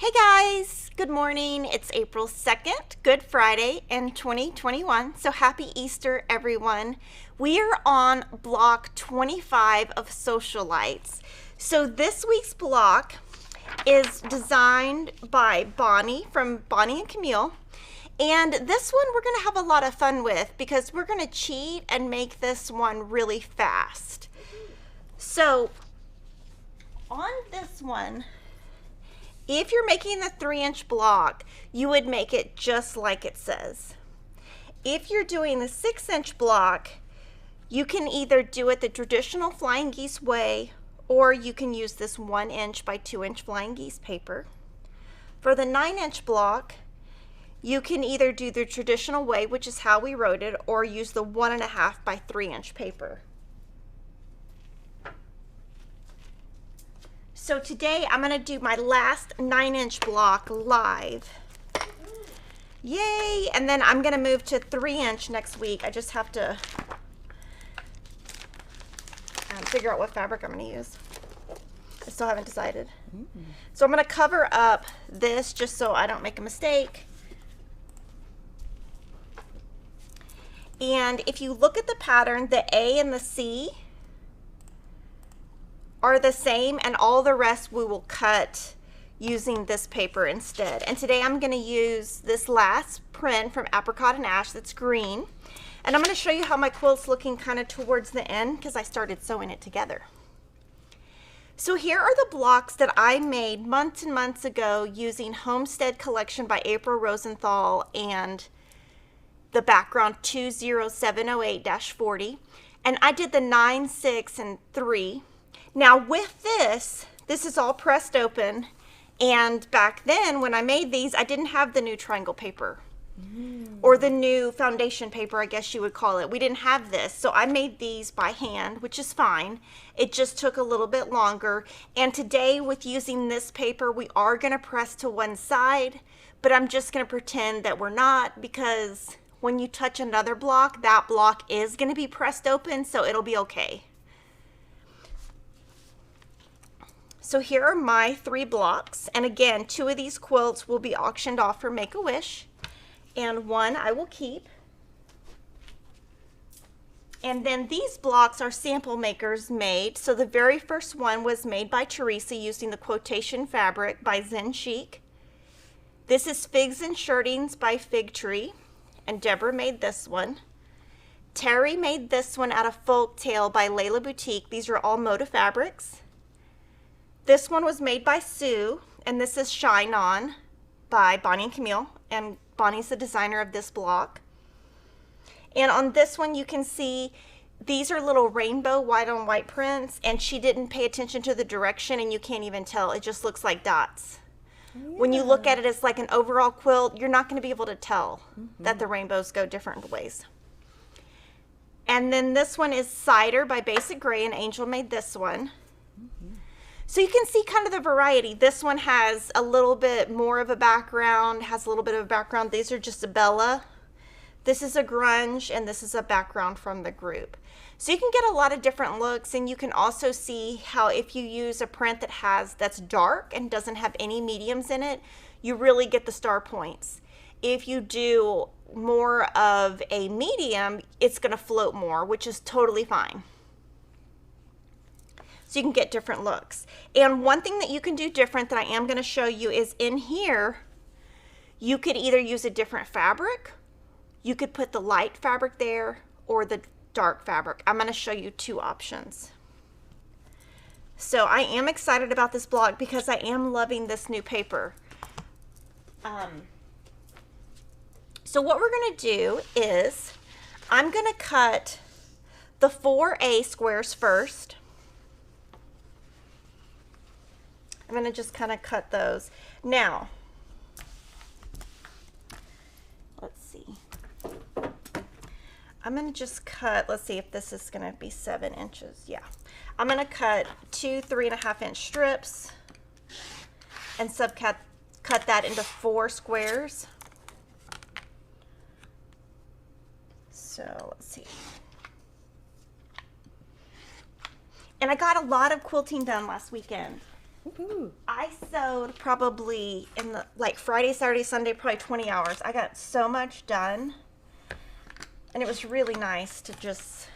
Hey guys, good morning. It's April 2nd, Good Friday in 2021. So happy Easter, everyone. We are on block 25 of Sewcialites. So this week's block is designed by Bonnie from Bonnie and Camille. And this one we're going to have a lot of fun with because we're going to cheat and make this one really fast. So on this one, if you're making the 3-inch block, you would make it just like it says. If you're doing the 6-inch block, you can either do it the traditional Flying Geese way, or you can use this 1-inch by 2-inch Flying Geese paper. For the 9-inch block, you can either do the traditional way, which is how we wrote it, or use the 1.5 by 3-inch paper. So today I'm going to do my last 9-inch block live. Yay! And then I'm going to move to 3-inch next week. I just have to figure out what fabric I'm going to use. I still haven't decided. So I'm going to cover up this just so I don't make a mistake. And if you look at the pattern, the A and the C are the same, and all the rest we will cut using this paper instead. And today I'm going to use this last print from Apricot and Ash that's green. And I'm going to show you how my quilt's looking kind of towards the end because I started sewing it together. So here are the blocks that I made months and months ago using Homestead Collection by April Rosenthal and the background 20708-40. And I did the 9, 6, and 3. Now with this is all pressed open, and back then when I made these, I didn't have the new triangle paper or the new foundation paper, I guess you would call it. We didn't have this, so I made these by hand, which is fine. It just took a little bit longer, and today with using this paper, we are going to press to one side, but I'm just going to pretend that we're not, because when you touch another block, that block is going to be pressed open, so it'll be okay. So here are my 3 blocks, and again, 2 of these quilts will be auctioned off for Make-A-Wish, and 1 I will keep. And then these blocks are sample makers made. So the very first one was made by Teresa using the quotation fabric by Zen Chic. This is Figs and Shirtings by Fig Tree, and Deborah made this one. Terry made this one out of Folktale by Layla Boutique. These are all Moda fabrics. This one was made by Sue, and this is Shine On by Bonnie and Camille, and Bonnie's the designer of this block. And on this one you can see these are little rainbow white on white prints, and she didn't pay attention to the direction, and you can't even tell. It just looks like dots. Yeah. When you look at it as like an overall quilt, you're not going to be able to tell that the rainbows go different ways. And then this one is Cider by Basic Gray, and Angel made this one. So you can see kind of the variety. This one has a little bit more of a background, has a little bit of a background. These are just a Bella. This is a grunge, and this is a background from the group. So you can get a lot of different looks, and you can also see how if you use a print that's dark and doesn't have any mediums in it, you really get the star points. If you do more of a medium, it's going to float more, which is totally fine. So you can get different looks. And one thing that you can do different that I am going to show you is in here, you could either use a different fabric, you could put the light fabric there, or the dark fabric. I'm going to show you 2 options. So I am excited about this block because I am loving this new paper. So what we're going to do is I'm going to cut the 4A squares first. I'm going to just kind of cut those. Now, let's see. I'm going to just cut, let's see if this is going to be 7 inches. Yeah. I'm going to cut 2 3.5-inch strips and cut that into 4 squares. So let's see. And I got a lot of quilting done last weekend. I I sewed probably in the, like Friday, Saturday, Sunday, probably 20 hours. I got so much done. And it was really nice to just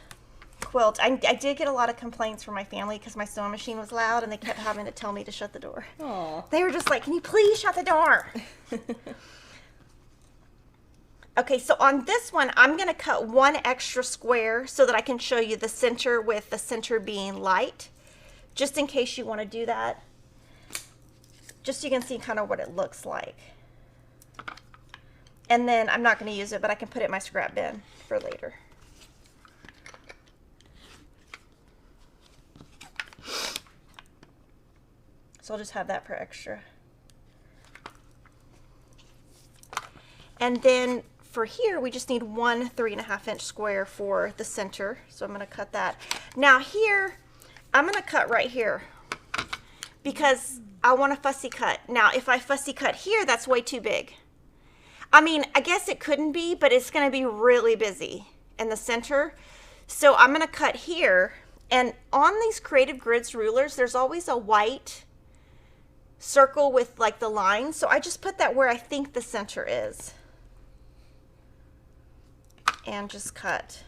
quilt. I did get a lot of complaints from my family because my sewing machine was loud and they kept having to tell me to shut the door. Aww. They were just like, can you please shut the door? Okay, so on this one, I'm going to cut one extra square so that I can show you the center with the center being light, just in case you want to do that. Just so you can see kind of what it looks like. And then I'm not going to use it, but I can put it in my scrap bin for later. So I'll just have that for extra. And then for here, we just need one 3.5 inch square for the center. So I'm going to cut that. Now here, I'm going to cut right here because I want a fussy cut. Now, if I fussy cut here, that's way too big. I mean, I guess it couldn't be, but it's going to be really busy in the center. So I'm going to cut here. And on these Creative Grids rulers, there's always a white circle with like the lines. So I just put that where I think the center is. And just cut.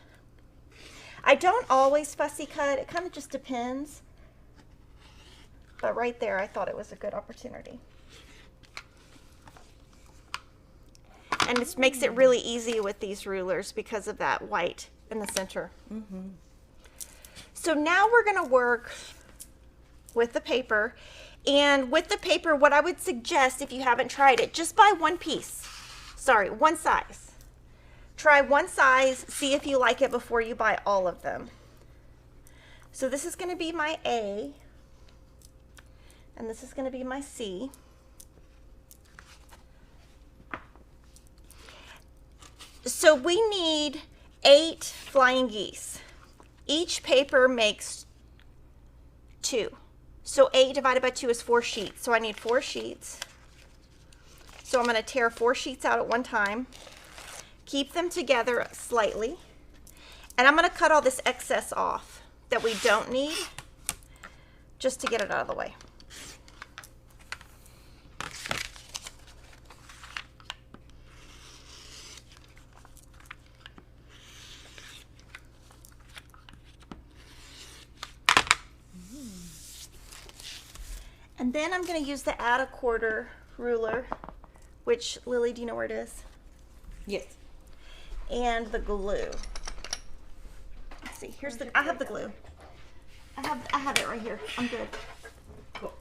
I don't always fussy cut. It kind of just depends. But right there, I thought it was a good opportunity. And this makes it really easy with these rulers because of that white in the center. Mm-hmm. So now we're going to work with the paper. And with the paper, what I would suggest, if you haven't tried it, just buy one piece. Sorry, one size. Try one size, see if you like it before you buy all of them. So this is going to be my A, and this is going to be my C. So we need 8 flying geese. Each paper makes 2. So 8 divided by 2 is 4 sheets. So I need 4 sheets. So I'm going to tear 4 sheets out at one time. Keep them together slightly. And I'm going to cut all this excess off that we don't need just to get it out of the way. And then I'm going to use the add a quarter ruler, which, Lily, do you know where it is? Yes. And the glue. Let's see. Here's the. I have the glue. I have it right here. I'm good. Cool.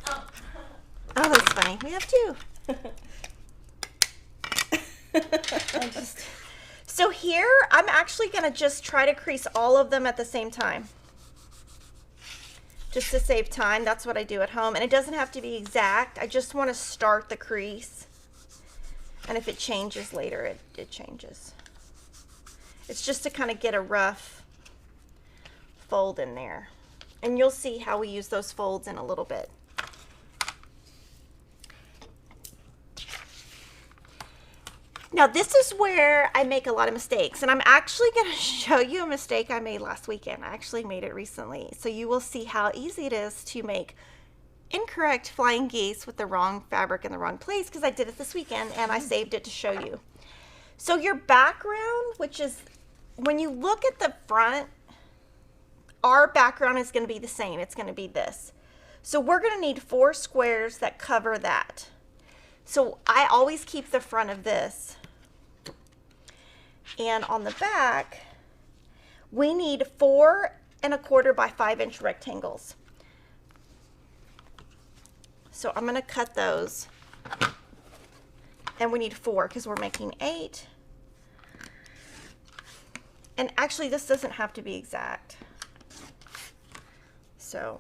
Oh, that's funny. We have 2. So here, I'm actually going to just try to crease all of them at the same time. Just to save time. That's what I do at home. And it doesn't have to be exact. I just want to start the crease. And if it changes later, it changes. It's just to kind of get a rough fold in there. And you'll see how we use those folds in a little bit. Now this is where I make a lot of mistakes, and I'm actually going to show you a mistake I made last weekend. I actually made it recently, so you will see how easy it is to make incorrect flying geese with the wrong fabric in the wrong place, because I did it this weekend and I saved it to show you. So your background, which is, when you look at the front, our background is going to be the same. It's going to be this. So we're going to need 4 squares that cover that. So I always keep the front of this. And on the back, we need 4 1/4 by 5 inch rectangles. So I'm going to cut those. And we need 4 because we're making 8. And actually, this doesn't have to be exact. So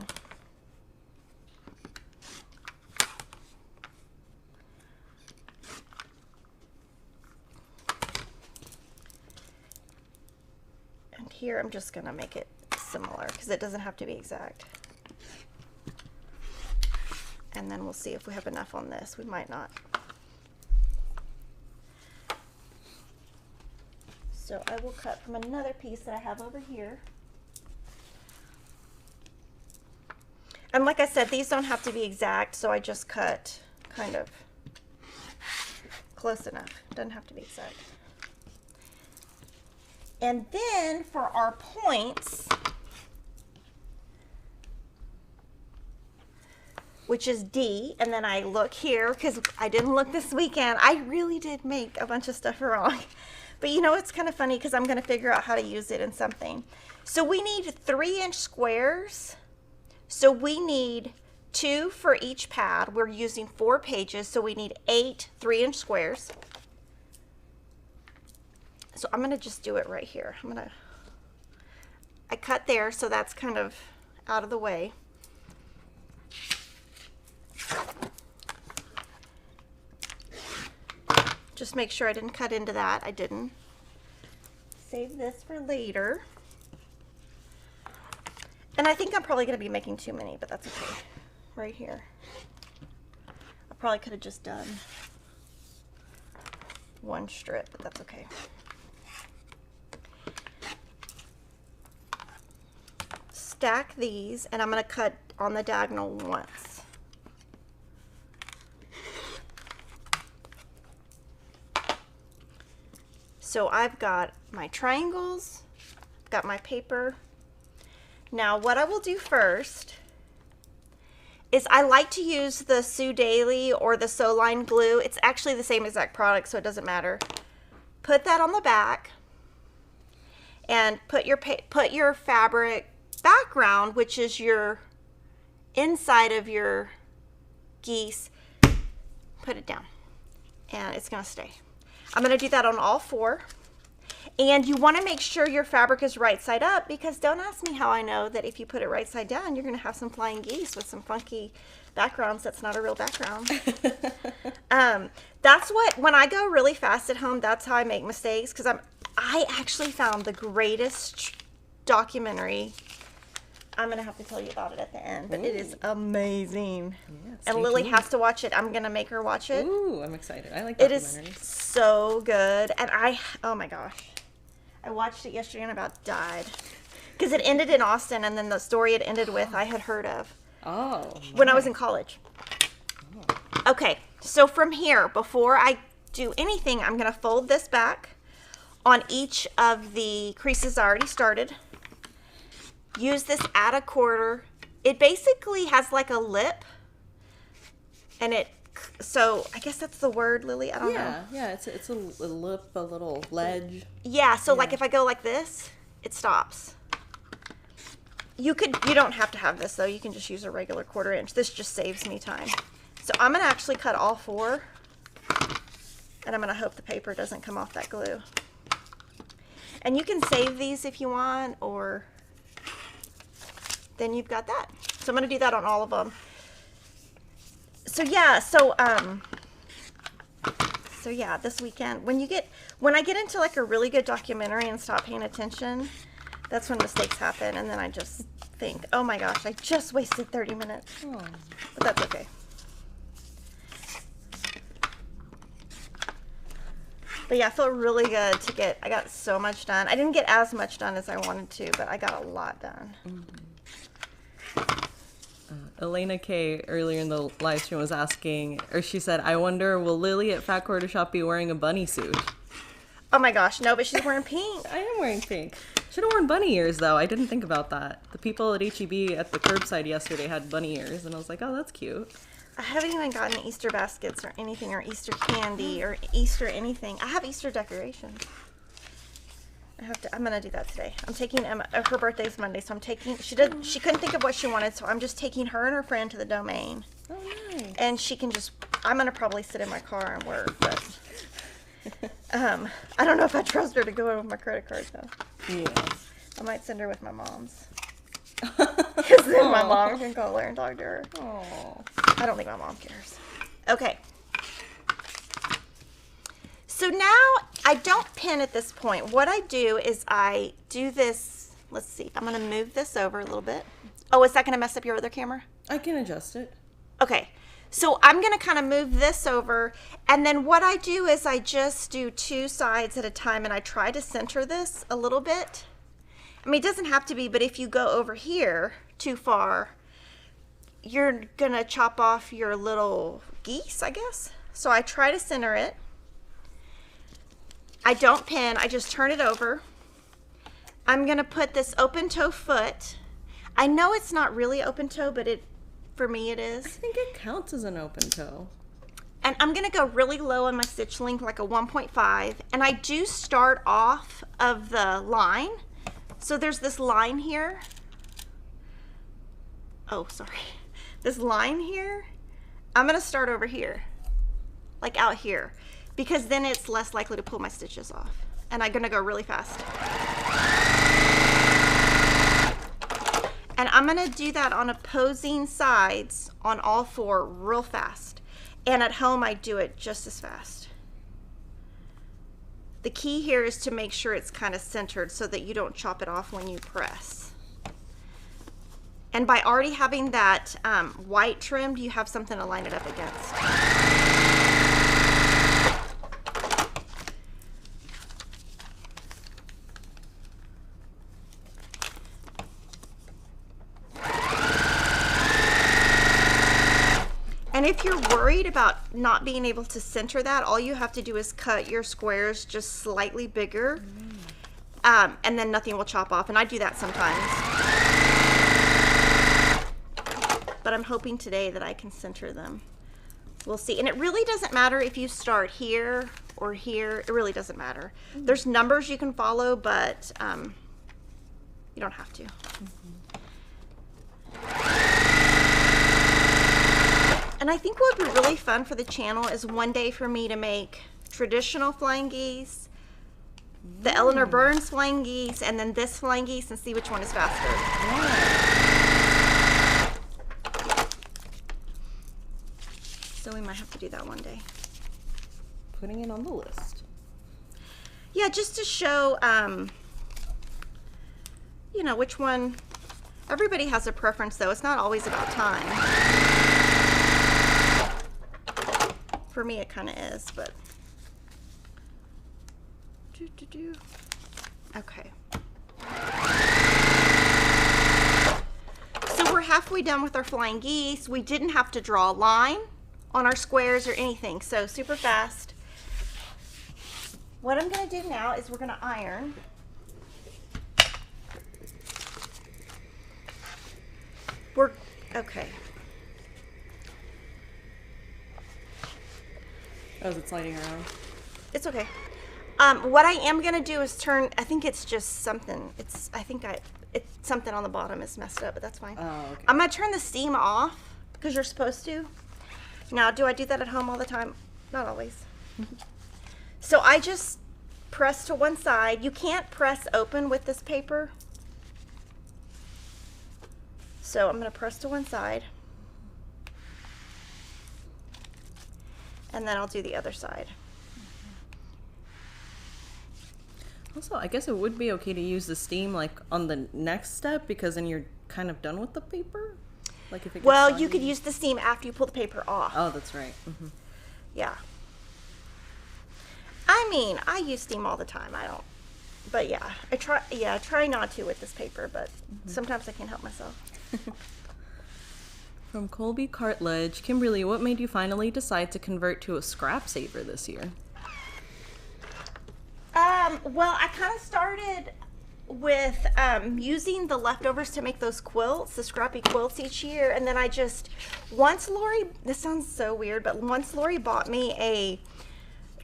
and here I'm just going to make it similar because it doesn't have to be exact. And then we'll see if we have enough on this. We might not. So I will cut from another piece that I have over here. And like I said, these don't have to be exact, so I just cut kind of close enough. Doesn't have to be exact. And then for our points, which is D, and then I look here because I didn't look this weekend. I really did make a bunch of stuff wrong. But you know, it's kind of funny because I'm going to figure out how to use it in something. So we need 3-inch squares. So we need 2 for each pad. We're using 4 pages, so we need 8 3-inch squares. So I'm going to just do it right here. I cut there, so that's kind of out of the way. Just make sure I didn't cut into that. I didn't. Save this for later. And I think I'm probably going to be making too many, but that's okay. Right here. I probably could have just done 1 strip, but that's okay. Stack these, and I'm going to cut on the diagonal once. So I've got my triangles, got my paper. Now what I will do first is I like to use the Sew Daily or the Sew Line glue. It's actually the same exact product, so it doesn't matter. Put that on the back and put your fabric background, which is your inside of your geese, put it down and it's going to stay. I'm going to do that on all 4. And you want to make sure your fabric is right side up, because don't ask me how I know that if you put it right side down, you're going to have some flying geese with some funky backgrounds. That's not a real background. That's what, when I go really fast at home, that's how I make mistakes, because I actually found the greatest documentary. I'm going to have to tell you about it at the end, but it is amazing. Yeah, and Lily has to watch it. I'm going to make her watch it. Ooh, I'm excited. I like documentaries. It is so good. And oh my gosh. I watched it yesterday and about died. Because it ended in Austin, and then the story it ended with I had heard of. Oh. When I was in college. Oh. Okay, so from here, before I do anything, I'm going to fold this back on each of the creases I already started. Use this at a quarter. It basically has like a lip, and so I guess that's the word, Lily. I don't know. Yeah, it's a lip, a little ledge. Yeah, so like if I go like this, it stops. You don't have to have this though. You can just use a regular 1/4 inch. This just saves me time. So I'm gonna actually cut all 4, and I'm gonna hope the paper doesn't come off that glue. And you can save these if you want, or then you've got that. So I'm going to do that on all of them. So yeah, so yeah, this weekend, when I get into like a really good documentary and stop paying attention, that's when mistakes happen, and then I just think, oh my gosh, I just wasted 30 minutes. Oh. But that's okay. But yeah, I felt really good I got so much done. I didn't get as much done as I wanted to, but I got a lot done. Mm-hmm. Elena K earlier in the live stream was asking, or she said, I wonder, will Lily at Fat Quarter Shop be wearing a bunny suit? Oh my gosh, no, but she's wearing pink. I am wearing pink. Should have worn bunny ears though. I didn't think about that. The people at HEB at the curbside yesterday had bunny ears, and I was like, oh, that's cute. I haven't even gotten Easter baskets or anything, or Easter candy or Easter anything. I have Easter decorations. I'm gonna do that today. I'm taking Emma, her birthday's Monday, so she couldn't think of what she wanted, so I'm just taking her and her friend to the Domain. Oh, nice. And I'm gonna probably sit in my car and work, but I don't know if I trust her to go in with my credit card though. Yeah. I might send her with my mom's. Because then my mom can call her and talk to her. Aww. I don't think my mom cares. Okay. So now I don't pin at this point. What I do is I do this. Let's see. I'm going to move this over a little bit. Oh, is that going to mess up your other camera? I can adjust it. Okay. So I'm going to kind of move this over. And then what I do is I just do 2 sides at a time, and I try to center this a little bit. I mean, it doesn't have to be, but if you go over here too far, you're gonna chop off your little geese, I guess. So I try to center it. I don't pin, I just turn it over. I'm gonna put this open toe foot. I know it's not really open toe, but for me it is. I think it counts as an open toe. And I'm gonna go really low on my stitch length, like a 1.5. And I do start off of the line. So there's this line here. Oh, sorry. This line here. I'm gonna start over here, like out here, because then it's less likely to pull my stitches off. And I'm gonna go really fast. And I'm gonna do that on opposing sides on all four real fast. And at home, I do it just as fast. The key here is to make sure it's kind of centered so that you don't chop it off when you press. And by already having that white trimmed, you have something to line it up against. And if you're worried about not being able to center that, all you have to do is cut your squares just slightly bigger, and then nothing will chop off. And I do that sometimes. But I'm hoping today that I can center them. We'll see. And it really doesn't matter if you start here or here. It really doesn't matter. There's numbers you can follow, but you don't have to. And I think what would be really fun for the channel is one day for me to make traditional flying geese, the Eleanor Burns flying geese, and then this flying geese, and see which one is faster. Yeah. So we might have to do that one day. Putting it on the list. Yeah, just to show, you know, which one. Everybody has a preference, though. It's not always about time. For me, it kind of is, but. Okay. So we're halfway done with our flying geese. We didn't have to draw a line on our squares or anything, so super fast. What I'm going to do now is we're going to iron. Okay. Oh, is it sliding around? It's okay. What I am gonna do is turn. I think it's just something. It's something on the bottom is messed up, but that's fine. Oh, okay. I'm gonna turn the steam off because you're supposed to. Now, do I do that at home all the time? Not always. So I just press to one side. You can't press open with this paper. So I'm gonna press to one side. And then I'll do the other side. Also, I guess it would be okay to use the steam like on the next step because then you're kind of done with the paper. Like if it gets well, you soggy. could use the steam after you pull the paper off. Oh, that's right. Mm-hmm. Yeah. I mean, I use steam all the time. I don't. But yeah, I try not to with this paper, but sometimes I can't help myself. From Colby Cartledge, Kimberly, what made you finally decide to convert to a scrap saver this year? Well, I kind of started with using the leftovers to make those quilts, the scrappy quilts each year, and then once Lori, this sounds so weird, but once Lori bought me a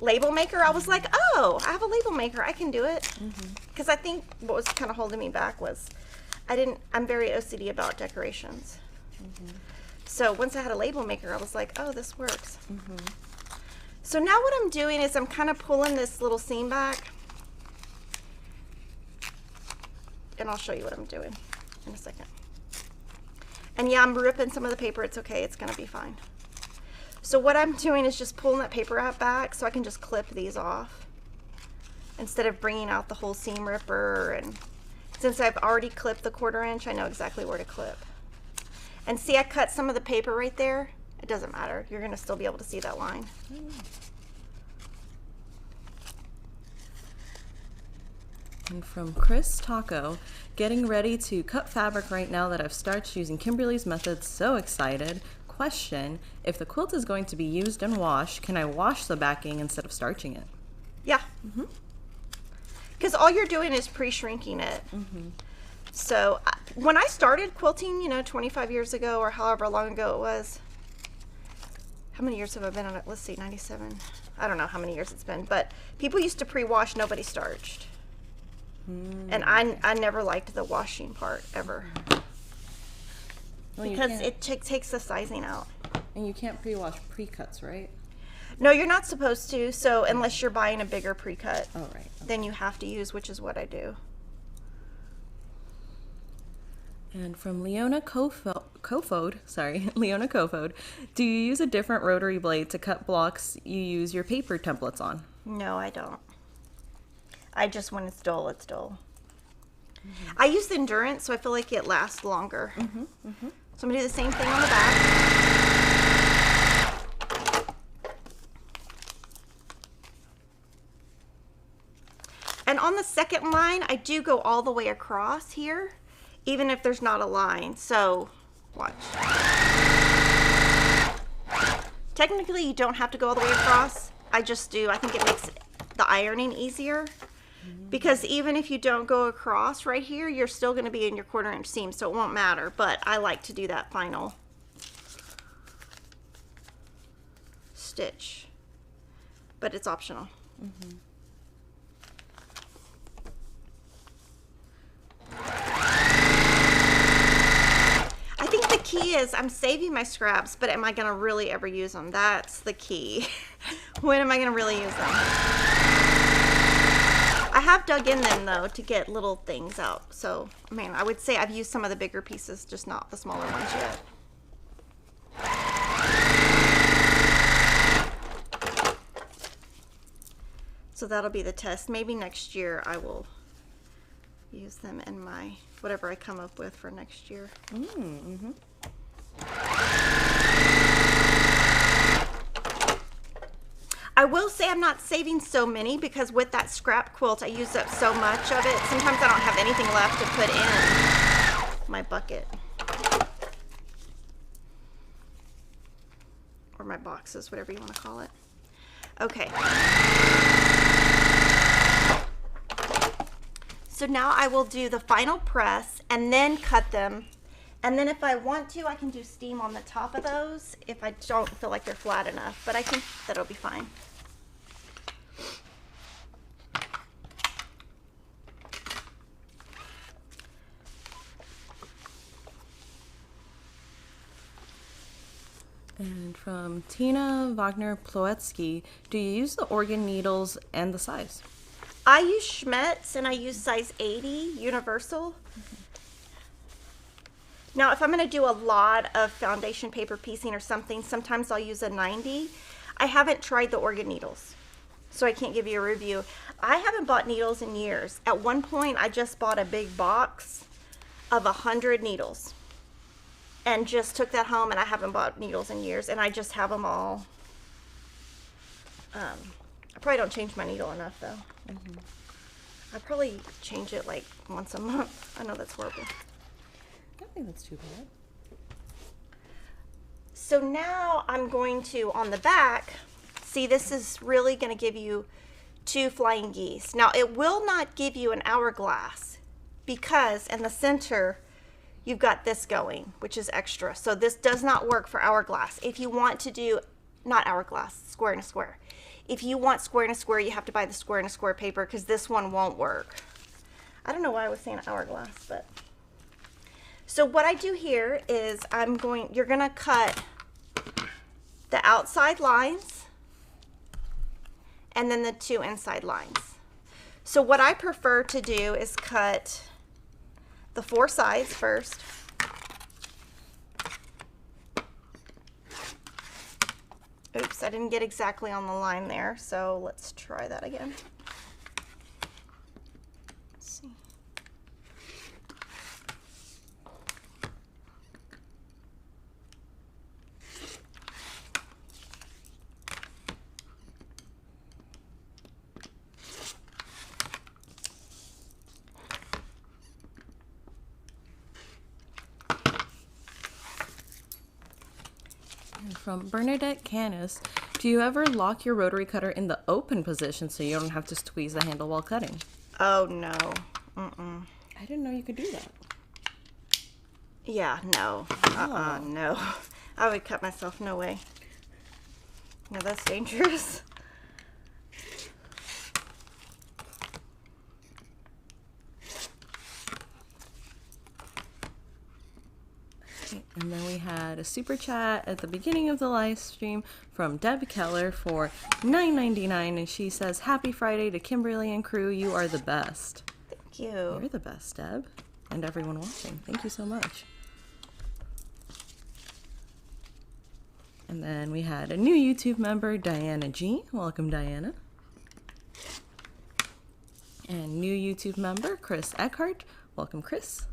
label maker, I was like, oh, I have a label maker, I can do it. Because I think what was kind of holding me back was I'm very OCD about decorations. So once I had a label maker, I was like, oh, this works. So now what I'm doing is I'm kind of pulling this little seam back. And I'll show you what I'm doing in a second. And yeah, I'm ripping some of the paper. It's okay. It's going to be fine. So what I'm doing is just pulling that paper out back so I can just clip these off instead of bringing out the whole seam ripper. And since I've already clipped the 1/4 inch, I know exactly where to clip. And see, I cut some of the paper right there. It doesn't matter. You're going to still be able to see that line. And from Chris Taco, getting ready to cut fabric right now that I've started using Kimberly's method. So excited. Question, if the quilt is going to be used and washed, can I wash the backing instead of starching it? Yeah. Because all you're doing is pre-shrinking it. So when I started quilting, 25 years ago or however long ago it was, how many years have I been on it? Let's see, 97. I don't know how many years it's been, but people used to pre-wash, nobody starched. And I never liked the washing part ever. Well, because it takes the sizing out. And you can't pre-wash pre-cuts, right? No, you're not supposed to. So unless you're buying a bigger pre-cut, Oh, right. then you have to use, which is what I do. And from Leona Leona Kofod, do you use a different rotary blade to cut blocks you use your paper templates on? No, I don't. I just, when it's dull, it's dull. I use the Endurance, so I feel like it lasts longer. So I'm going to do the same thing on the back. And on the second line, I do go all the way across here, even if there's not a line. So, watch. Technically, you don't have to go all the way across. I just do. I think it makes the ironing easier. Because even if you don't go across right here, you're still going to be in your 1/4 inch seam, so it won't matter. But I like to do that final stitch. But it's optional. I think the key is I'm saving my scraps, but am I going to really ever use them? That's the key. When am I going to really use them? I have dug in them though to get little things out. So, I mean, I would say I've used some of the bigger pieces, just not the smaller ones yet. So that'll be the test. Maybe next year I will use them in my, whatever I come up with for next year. I will say I'm not saving so many because with that scrap quilt, I use up so much of it. Sometimes I don't have anything left to put in my bucket. Or my boxes, whatever you want to call it. Okay. So now I will do the final press and then cut them. And then if I want to, I can do steam on the top of those if I don't feel like they're flat enough. But I think that'll be fine. And from Tina Wagner-Ploetsky, do you use the organ needles and the size? I use Schmetz and I use size 80 universal. Now, if I'm going to do a lot of foundation paper piecing or something, sometimes I'll use a 90. I haven't tried the organ needles, so I can't give you a review. I haven't bought needles in years. At one point, I just bought a big box of 100 needles and just took that home, and I haven't bought needles in years, and I just have them all. I probably don't change my needle enough, though. I probably change it like once a month. I know that's horrible. I don't think that's too bad. So now I'm going to, on the back, see, this is really going to give you 2 flying geese. Now, it will not give you an hourglass because in the center, you've got this going, which is extra. So this does not work for hourglass. If you want to do, not hourglass, square and a square. If you want square and a square, you have to buy the square and a square paper because this one won't work. I don't know why I was saying hourglass, but. So what I do here is you're gonna cut the outside lines and then the 2 inside lines. So what I prefer to do is cut the 4 sides first. Oops, I didn't get exactly on the line there, so let's try that again. Let's see. from Bernadette Canis. Do you ever lock your rotary cutter in the open position so you don't have to squeeze the handle while cutting? Oh, no. Mm-mm. I didn't know you could do that. Yeah, no. No. I would cut myself, no way. No, that's dangerous. And then we had a super chat at the beginning of the live stream from Deb Keller for $9.99, and she says, "Happy Friday to Kimberly and crew. You are the best." Thank you. You're the best, Deb, and everyone watching. Thank you so much. And then we had a new YouTube member, Diana G. Welcome, Diana. And new YouTube member, Chris Eckhart. Welcome, Chris.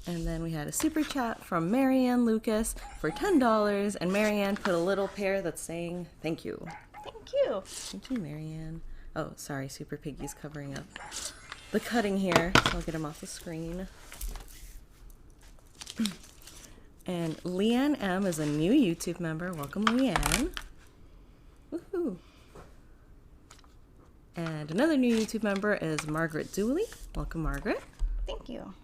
And then we had a super chat from Marianne Lucas for $10, and Marianne put a little pair that's saying thank you. Thank you. Thank you, Marianne. Oh, sorry, Super Piggy's covering up the cutting here, so I'll get him off the screen. And Leanne M is a new YouTube member. Welcome, Leanne. Woohoo. And another new YouTube member is Margaret Dooley. Welcome, Margaret. Thank you.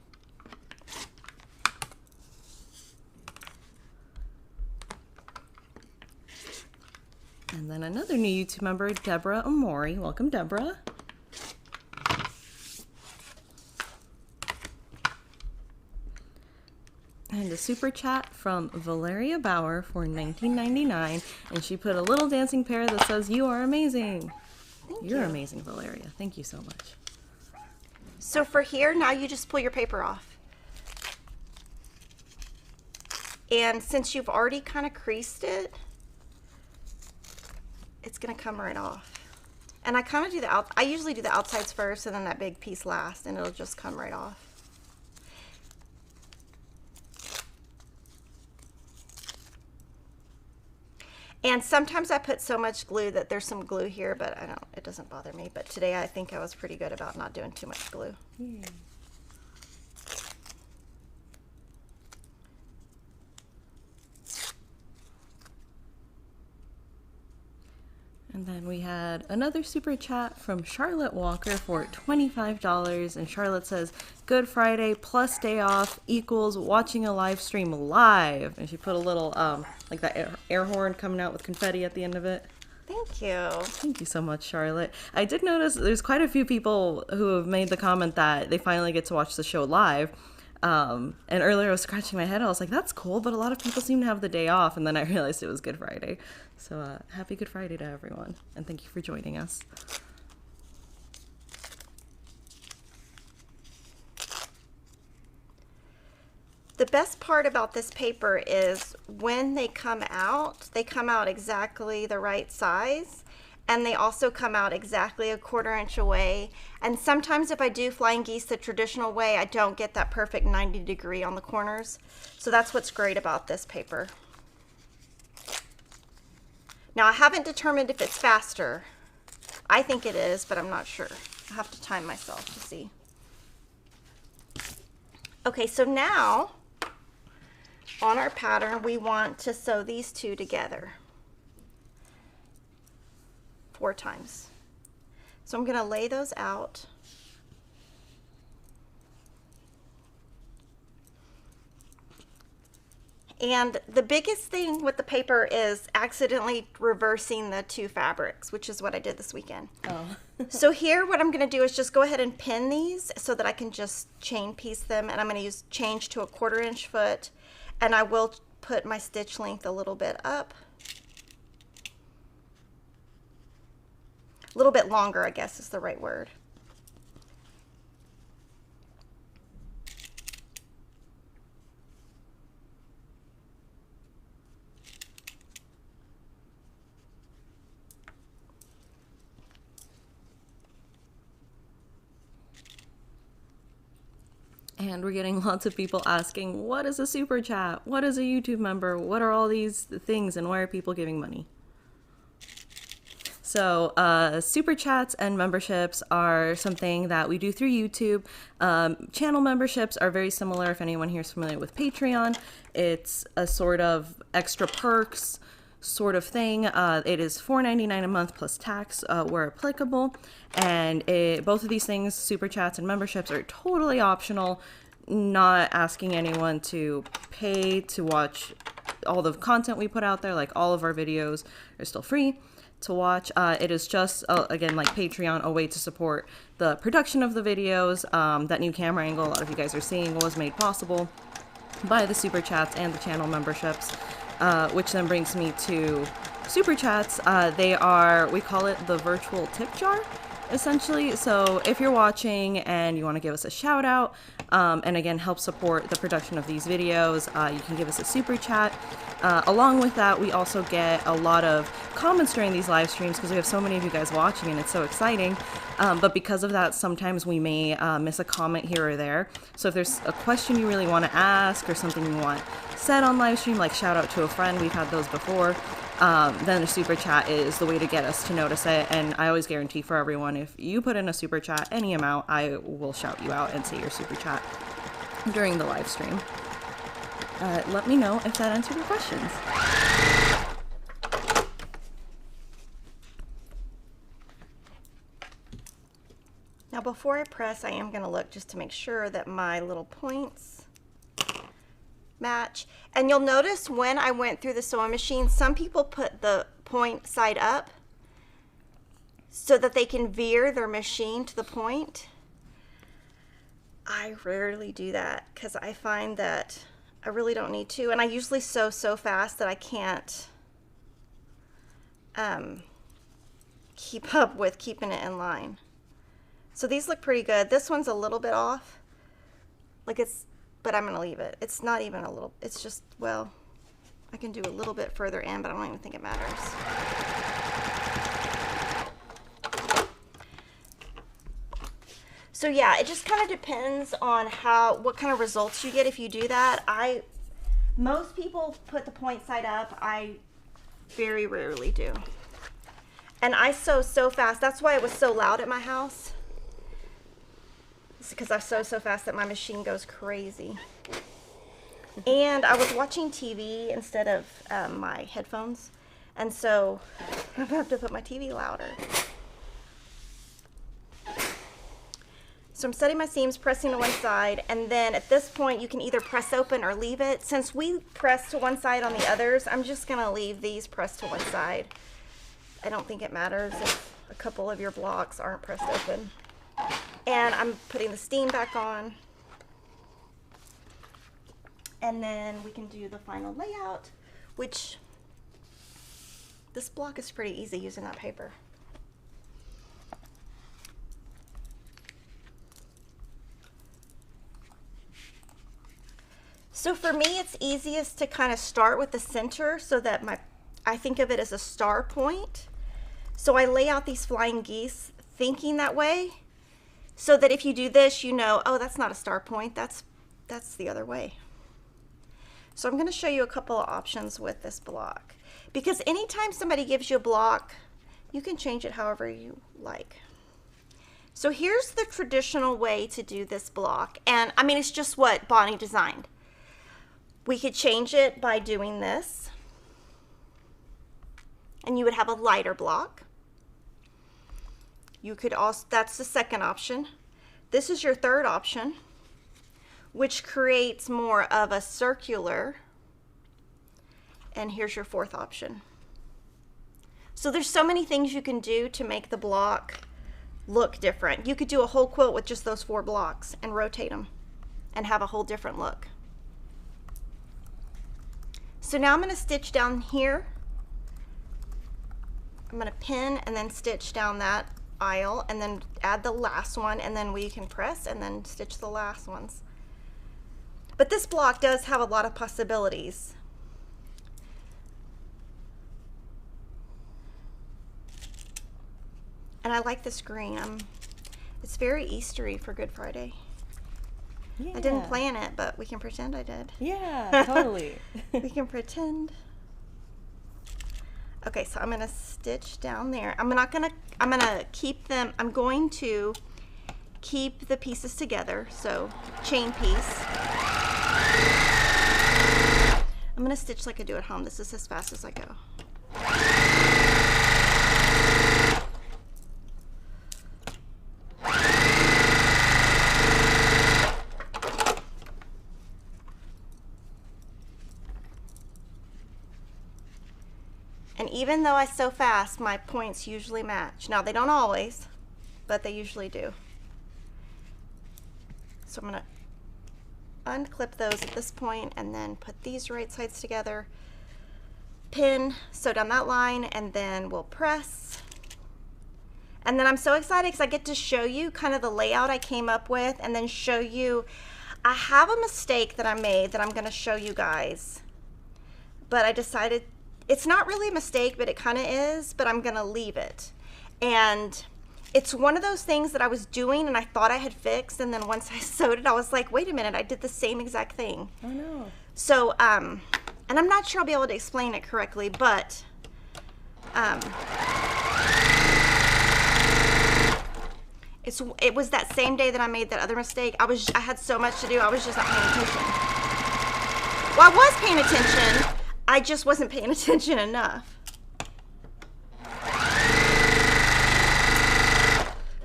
And then another new YouTube member, Deborah Amori. Welcome, Deborah. And a super chat from Valeria Bauer for $19.99. And she put a little dancing pair that says, "You are amazing." You're amazing, Valeria. Thank you so much. So for here, now you just pull your paper off. And since you've already kind of creased it, it's going to come right off. And I kind of do I usually do the outsides first and then that big piece last, and it'll just come right off. And sometimes I put so much glue that there's some glue here, but it doesn't bother me. But today I think I was pretty good about not doing too much glue. Yay. And then we had another super chat from Charlotte Walker for $25. And Charlotte says, "Good Friday plus day off equals watching a live stream live." And she put a little, like that air horn coming out with confetti at the end of it. Thank you. Thank you so much, Charlotte. I did notice there's quite a few people who have made the comment that they finally get to watch the show live. And earlier I was scratching my head. I was like, that's cool, but a lot of people seem to have the day off. And then I realized it was Good Friday. So happy Good Friday to everyone. And thank you for joining us. The best part about this paper is when they come out exactly the right size. And they also come out exactly a 1/4 inch away. And sometimes if I do Flying Geese the traditional way, I don't get that perfect 90-degree on the corners. So that's what's great about this paper. Now I haven't determined if it's faster. I think it is, but I'm not sure. I have to time myself to see. Okay, so now on our pattern, we want to sew these two together 4 times. So I'm going to lay those out. And the biggest thing with the paper is accidentally reversing the 2 fabrics, which is what I did this weekend. Oh. So here what I'm going to do is just go ahead and pin these so that I can just chain piece them, and I'm going to use change to a 1/4 inch foot, and I will put my stitch length a little bit up. A little bit longer, I guess is the right word. And we're getting lots of people asking, what is a super chat? What is a YouTube member? What are all these things, and why are people giving money? So super chats and memberships are something that we do through YouTube. Channel memberships are very similar. If anyone here is familiar with Patreon, it's a sort of extra perks sort of thing. It is $4.99 a month plus tax where applicable. And both of these things, super chats and memberships, are totally optional. Not asking anyone to pay to watch all the content we put out there. Like, all of our videos are still free to watch. It is just, again, like Patreon, a way to support the production of the videos. That new camera angle a lot of you guys are seeing was made possible by the super chats and the channel memberships, which then brings me to super chats. They are, we call it the virtual tip jar, essentially. So if you're watching and you want to give us a shout out, and again, help support the production of these videos, you can give us a super chat. Along with that, we also get a lot of comments during these live streams because we have so many of you guys watching and it's so exciting. But because of that, sometimes we may miss a comment here or there. So if there's a question you really want to ask or something you want said on live stream, like shout out to a friend, we've had those before, then a super chat is the way to get us to notice it. And I always guarantee for everyone, if you put in a super chat, any amount, I will shout you out and say your super chat during the live stream. Let me know if that answered your questions. Now before I press, I am going to look just to make sure that my little points match. And you'll notice when I went through the sewing machine, some people put the point side up so that they can veer their machine to the point. I rarely do that because I find that I really don't need to, and I usually sew so fast that I can't keep up with keeping it in line. So these look pretty good. This one's a little bit off, like it's, but I'm gonna leave it. It's not even a little, it's just, well, I can do a little bit further in, but I don't even think it matters. So yeah, it just kind of depends on what kind of results you get if you do that. Most people put the point side up. I very rarely do. And I sew so fast. That's why it was so loud at my house. It's because I sew so fast that my machine goes crazy. And I was watching TV instead of my headphones. And so I have to put my TV louder. So I'm setting my seams, pressing to one side, and then at this point you can either press open or leave it. Since we press to one side on the others, I'm just gonna leave these pressed to one side. I don't think it matters if a couple of your blocks aren't pressed open. And I'm putting the steam back on. And then we can do the final layout, which this block is pretty easy using that paper. So for me, it's easiest to kind of start with the center so that I think of it as a star point. So I lay out these flying geese thinking that way, so that if you do this, you know, oh, that's not a star point, that's the other way. So I'm gonna show you a couple of options with this block, because anytime somebody gives you a block, you can change it however you like. So here's the traditional way to do this block. And I mean, it's just what Bonnie designed. We could change it by doing this, and you would have a lighter block. You could also, that's the second option. This is your third option, which creates more of a circular, and here's your fourth option. So there's so many things you can do to make the block look different. You could do a whole quilt with just those 4 blocks and rotate them and have a whole different look. So now I'm going to stitch down here. I'm going to pin and then stitch down that aisle and then add the last one, and then we can press and then stitch the last ones. But this block does have a lot of possibilities. And I like this green. It's very Eastery for Good Friday. Yeah. I didn't plan it, but we can pretend I did. Yeah, totally. We can pretend. Okay, so I'm gonna stitch down there. I'm gonna keep them, I'm going to keep the pieces together, so chain piece. I'm gonna stitch like I do at home. This is as fast as I go. And even though I sew fast, my points usually match. Now, they don't always, but they usually do. So I'm going to unclip those at this point and then put these right sides together, pin, sew down that line, and then we'll press. And then I'm so excited because I get to show you kind of the layout I came up with and then show you. I have a mistake that I made that I'm going to show you guys, but I decided it's not really a mistake, but it kind of is, but I'm going to leave it. And it's one of those things that I was doing and I thought I had fixed, and then once I sewed it, I was like, wait a minute, I did the same exact thing. Oh no. So, and I'm not sure I'll be able to explain it correctly, but it was that same day that I made that other mistake. I had so much to do, I was just not paying attention. Well, I was paying attention, I just wasn't paying attention enough.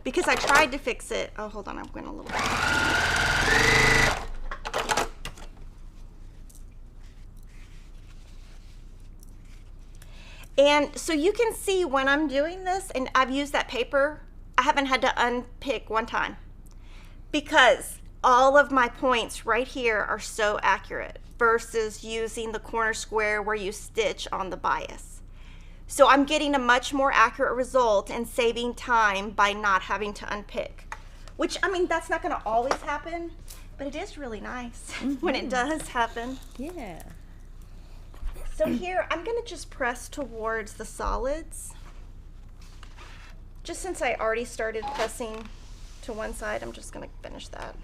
Because I tried to fix it. Oh, hold on, I'm going a little bit. And so you can see when I'm doing this, and I've used that paper, I haven't had to unpick one time. Because all of my points right here are so accurate versus using the corner square where you stitch on the bias. So I'm getting a much more accurate result and saving time by not having to unpick. Which, I mean, that's not going to always happen, but it is really nice when it does happen. Yeah. So here, I'm going to just press towards the solids. Just since I already started pressing to one side, I'm just going to finish that.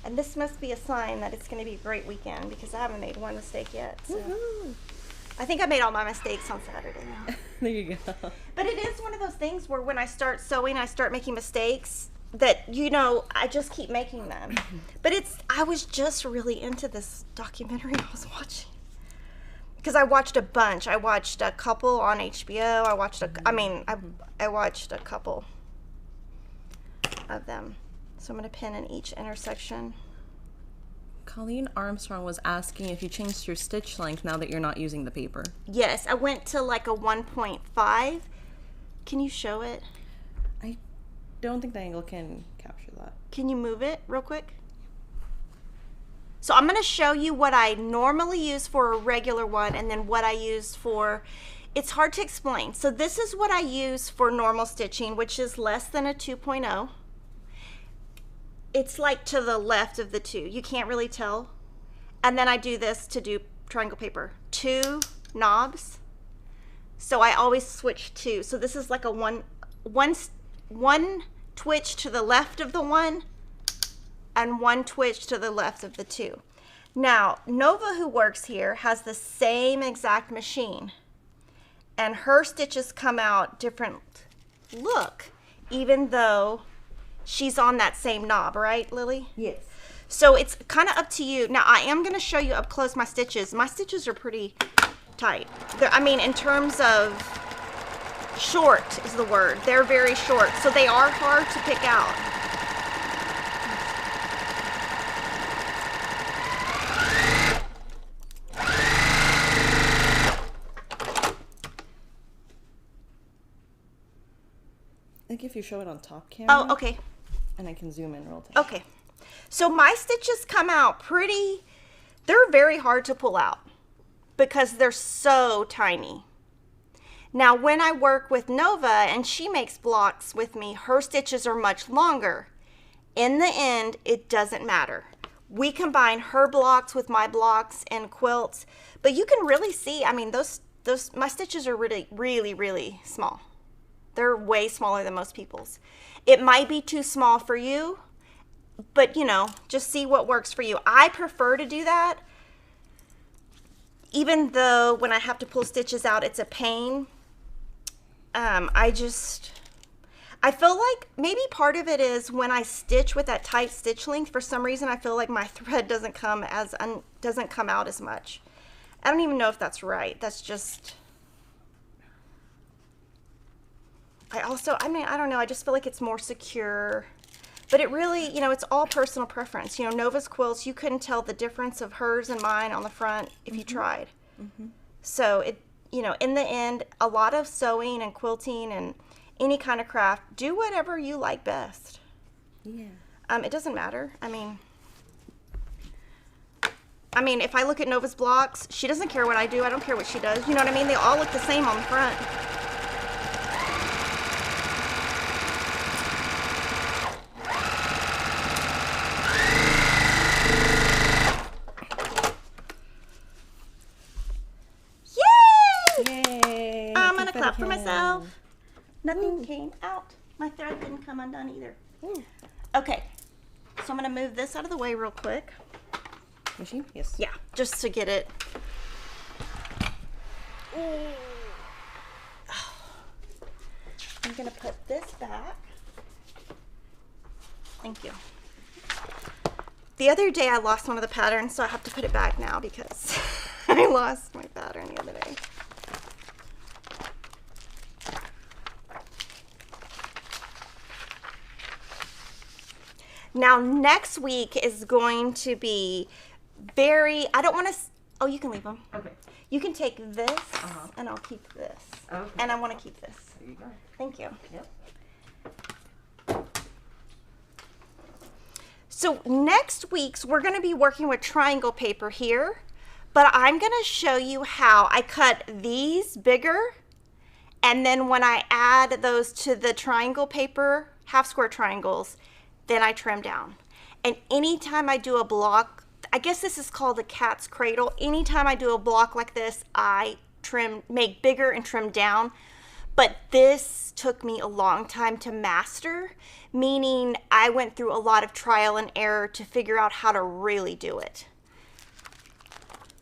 And this must be a sign that it's going to be a great weekend because I haven't made one mistake yet. So. I think I made all my mistakes on Saturday. There you go. But it is one of those things where when I start sewing, I start making mistakes that, you know, I just keep making them. But I was just really into this documentary I was watching. Because I watched a bunch. I watched a couple on HBO. I watched I watched a couple of them. So I'm going to pin in each intersection. Colleen Armstrong was asking if you changed your stitch length now that you're not using the paper. Yes, I went to like a 1.5. Can you show it? I don't think the angle can capture that. Can you move it real quick? So I'm going to show you what I normally use for a regular one and then what I use for, it's hard to explain. So this is what I use for normal stitching, which is less than a 2.0. It's like to the left of the two. You can't really tell. And then I do this to do triangle paper. 2 knobs. So I always switch 2. So this is like a one twitch to the left of the 1 and 1 twitch to the left of the 2. Now, Nova, who works here, has the same exact machine. And her stitches come out different look, even though she's on that same knob, right, Lily? Yes. So it's kind of up to you. Now, I am going to show you up close my stitches. My stitches are pretty tight. I mean, in terms of short is the word. They're very short, so they are hard to pick out. I think if you show it on top camera. Oh, okay. And I can zoom in real tight. Okay. So my stitches come out they're very hard to pull out because they're so tiny. Now, when I work with Nova and she makes blocks with me, her stitches are much longer. In the end, it doesn't matter. We combine her blocks with my blocks and quilts, but you can really see, I mean, my stitches are really, really, really small. They're way smaller than most people's. It might be too small for you, but you know, just see what works for you. I prefer to do that, even though when I have to pull stitches out, it's a pain. I feel like maybe part of it is when I stitch with that tight stitch length, for some reason I feel like my thread doesn't come out as much. I don't even know if that's right. That's just, I don't know. I just feel like it's more secure. But it really, you know, it's all personal preference. You know, Nova's quilts, you couldn't tell the difference of hers and mine on the front if you tried. So it, you know, in the end, a lot of sewing and quilting and any kind of craft, do whatever you like best. Yeah. It doesn't matter. I mean, if I look at Nova's blocks, she doesn't care what I do. I don't care what she does. You know what I mean? They all look the same on the front. Yay! I'm going to clap for myself. Nothing came out. My thread didn't come undone either. Okay, so I'm going to move this out of the way real quick. Machine? Yes. Yeah, just to get it. I'm going to put this back. Thank you. The other day I lost one of the patterns, so I have to put it back now because I lost my pattern the other day. Now next week is going to be very, I don't want to, oh, you can leave them. Okay. You can take this and I'll keep this. Okay. And I want to keep this. There you go. Thank you. Yep. So next week's, we're going to be working with triangle paper here, but I'm going to show you how I cut these bigger, and then when I add those to the triangle paper, half square triangles, then I trim down. And anytime I do a block, I guess this is called a cat's cradle. Anytime I do a block like this, I make bigger and trim down. But this took me a long time to master, meaning I went through a lot of trial and error to figure out how to really do it.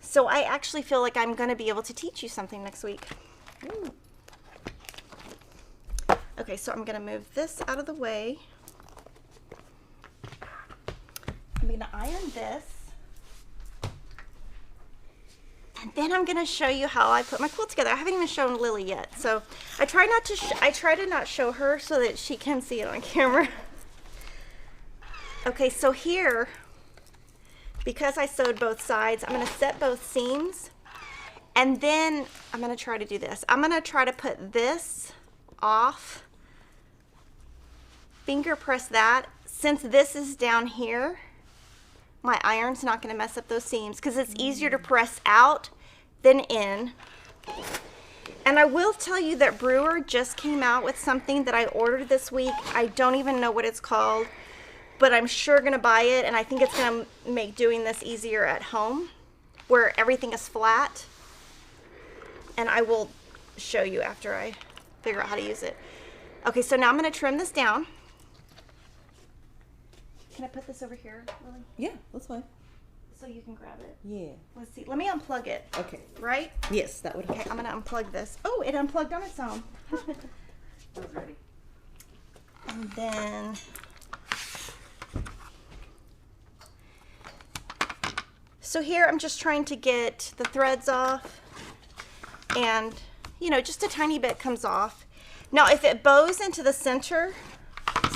So I actually feel like I'm going to be able to teach you something next week. Okay, so I'm going to move this out of the way. I'm going to iron this. And then I'm going to show you how I put my quilt together. I haven't even shown Lily yet. So I try to not show her so that she can see it on camera. Okay, so here, because I sewed both sides, I'm going to set both seams. And then I'm going to try to do this. I'm going to try to put this off. Finger press that. Since this is down here, my iron's not going to mess up those seams because it's easier to press out than in. And I will tell you that Brewer just came out with something that I ordered this week. I don't even know what it's called, but I'm sure going to buy it, and I think it's going to make doing this easier at home where everything is flat. And I will show you after I figure out how to use it. Okay, so now I'm going to trim this down. Can I put this over here, Lily? Yeah, that's fine. So you can grab it. Yeah. Let's see. Let me unplug it. Okay. Right? Yes, that would help. Okay, I'm going to unplug this. Oh, it unplugged on its own. I was ready. And then so here I'm just trying to get the threads off, and you know, just a tiny bit comes off. Now if it bows into the center,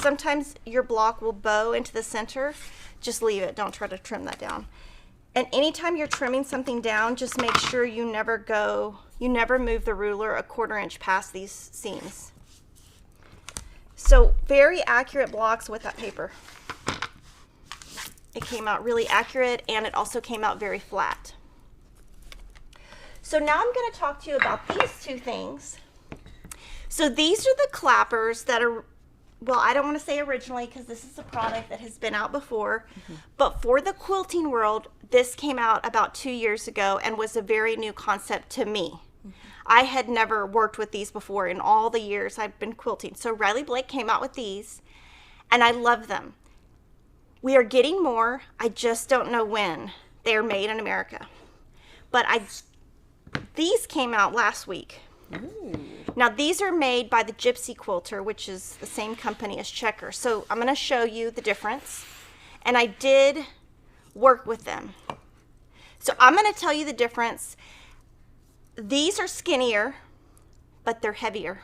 sometimes your block will bow into the center. Just leave it. Don't try to trim that down. And anytime you're trimming something down, just make sure you never move the ruler a 1/4 inch past these seams. So very accurate blocks with that paper. It came out really accurate, and it also came out very flat. So now I'm going to talk to you about these two things. So these are the clappers that are, well, I don't want to say originally because this is a product that has been out before, but for the quilting world, this came out about 2 years ago and was a very new concept to me. I had never worked with these before in all the years I've been quilting. So Riley Blake came out with these, and I love them. We are getting more. I just don't know when. They are made in America. But these came out last week. Ooh. Now, these are made by the Gypsy Quilter, which is the same company as Checker. So I'm going to show you the difference. And I did work with them. So I'm going to tell you the difference. These are skinnier, but they're heavier.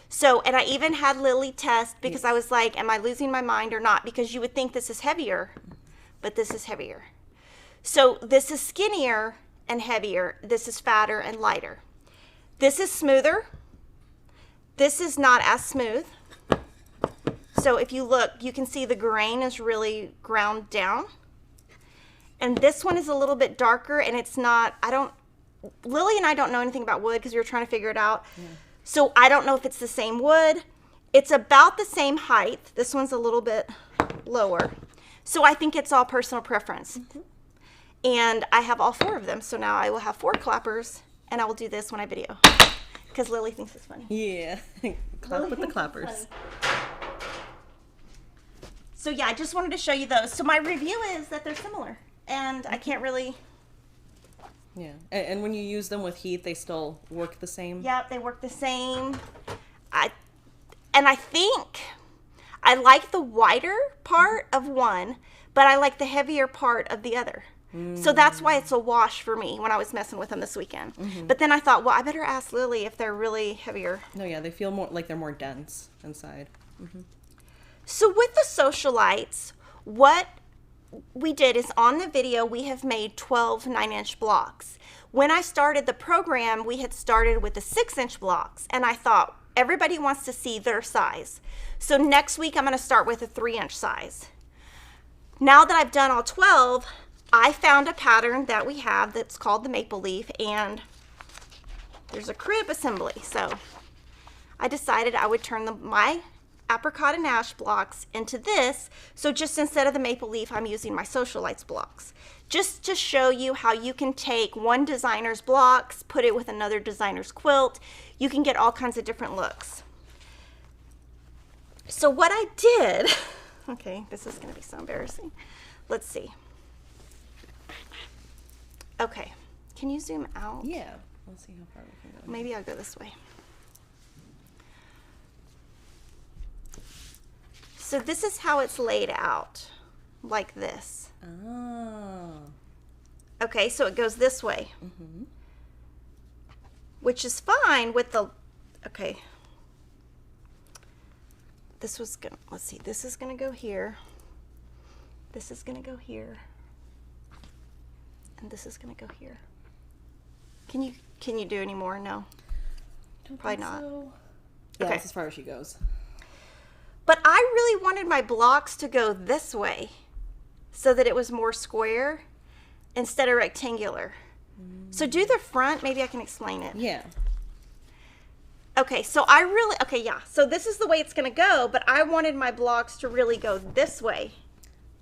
So, and I even had Lilly test because I was like, am I losing my mind or not? Because you would think this is heavier, but this is heavier. So this is skinnier and heavier. This is fatter and lighter. This is smoother. This is not as smooth. So if you look, you can see the grain is really ground down. And this one is a little bit darker, and it's not, Lily and I don't know anything about wood because we were trying to figure it out. Yeah. So I don't know if it's the same wood. It's about the same height. This one's a little bit lower. So I think it's all personal preference. Mm-hmm. And I have all 4 of them. So now I will have 4 clappers, and I will do this when I video. Because Lily thinks it's funny. Yeah. Clap with the clappers. So yeah, I just wanted to show you those. So my review is that they're similar. And I can't really... Yeah, and when you use them with heat, they still work the same? Yep, they work the same. I think I like the wider part of one, but I like the heavier part of the other. So that's why it's a wash for me when I was messing with them this weekend. Mm-hmm. But then I thought, well, I better ask Lily if they're really heavier. No, yeah, they feel more like they're more dense inside. Mm-hmm. So with the Sewcialites, what we did is on the video, we have made 12 9-inch blocks. When I started the program, we had started with the 6-inch blocks, and I thought everybody wants to see their size. So next week, I'm going to start with a 3-inch size. Now that I've done all 12, I found a pattern that we have that's called the Maple Leaf, and there's a crib assembly. So I decided I would turn my apricot and ash blocks into this. So just instead of the Maple Leaf, I'm using my Sewcialites blocks. Just to show you how you can take one designer's blocks, put it with another designer's quilt. You can get all kinds of different looks. So what I did, okay, this is gonna be so embarrassing. Let's see. Okay, can you zoom out? Yeah, let's see how far we can go. Maybe I'll go this way. So this is how it's laid out, like this. Oh. Okay, so it goes this way, which is fine with the, okay. This was gonna, let's see, this is gonna go here. This is gonna go here. And this is gonna go here. Can you do any more? No. Probably not. So. Yeah, okay. That's as far as she goes. But I really wanted my blocks to go this way so that it was more square instead of rectangular. So do the front, maybe I can explain it. Yeah. Okay, so so this is the way it's gonna go, but I wanted my blocks to really go this way.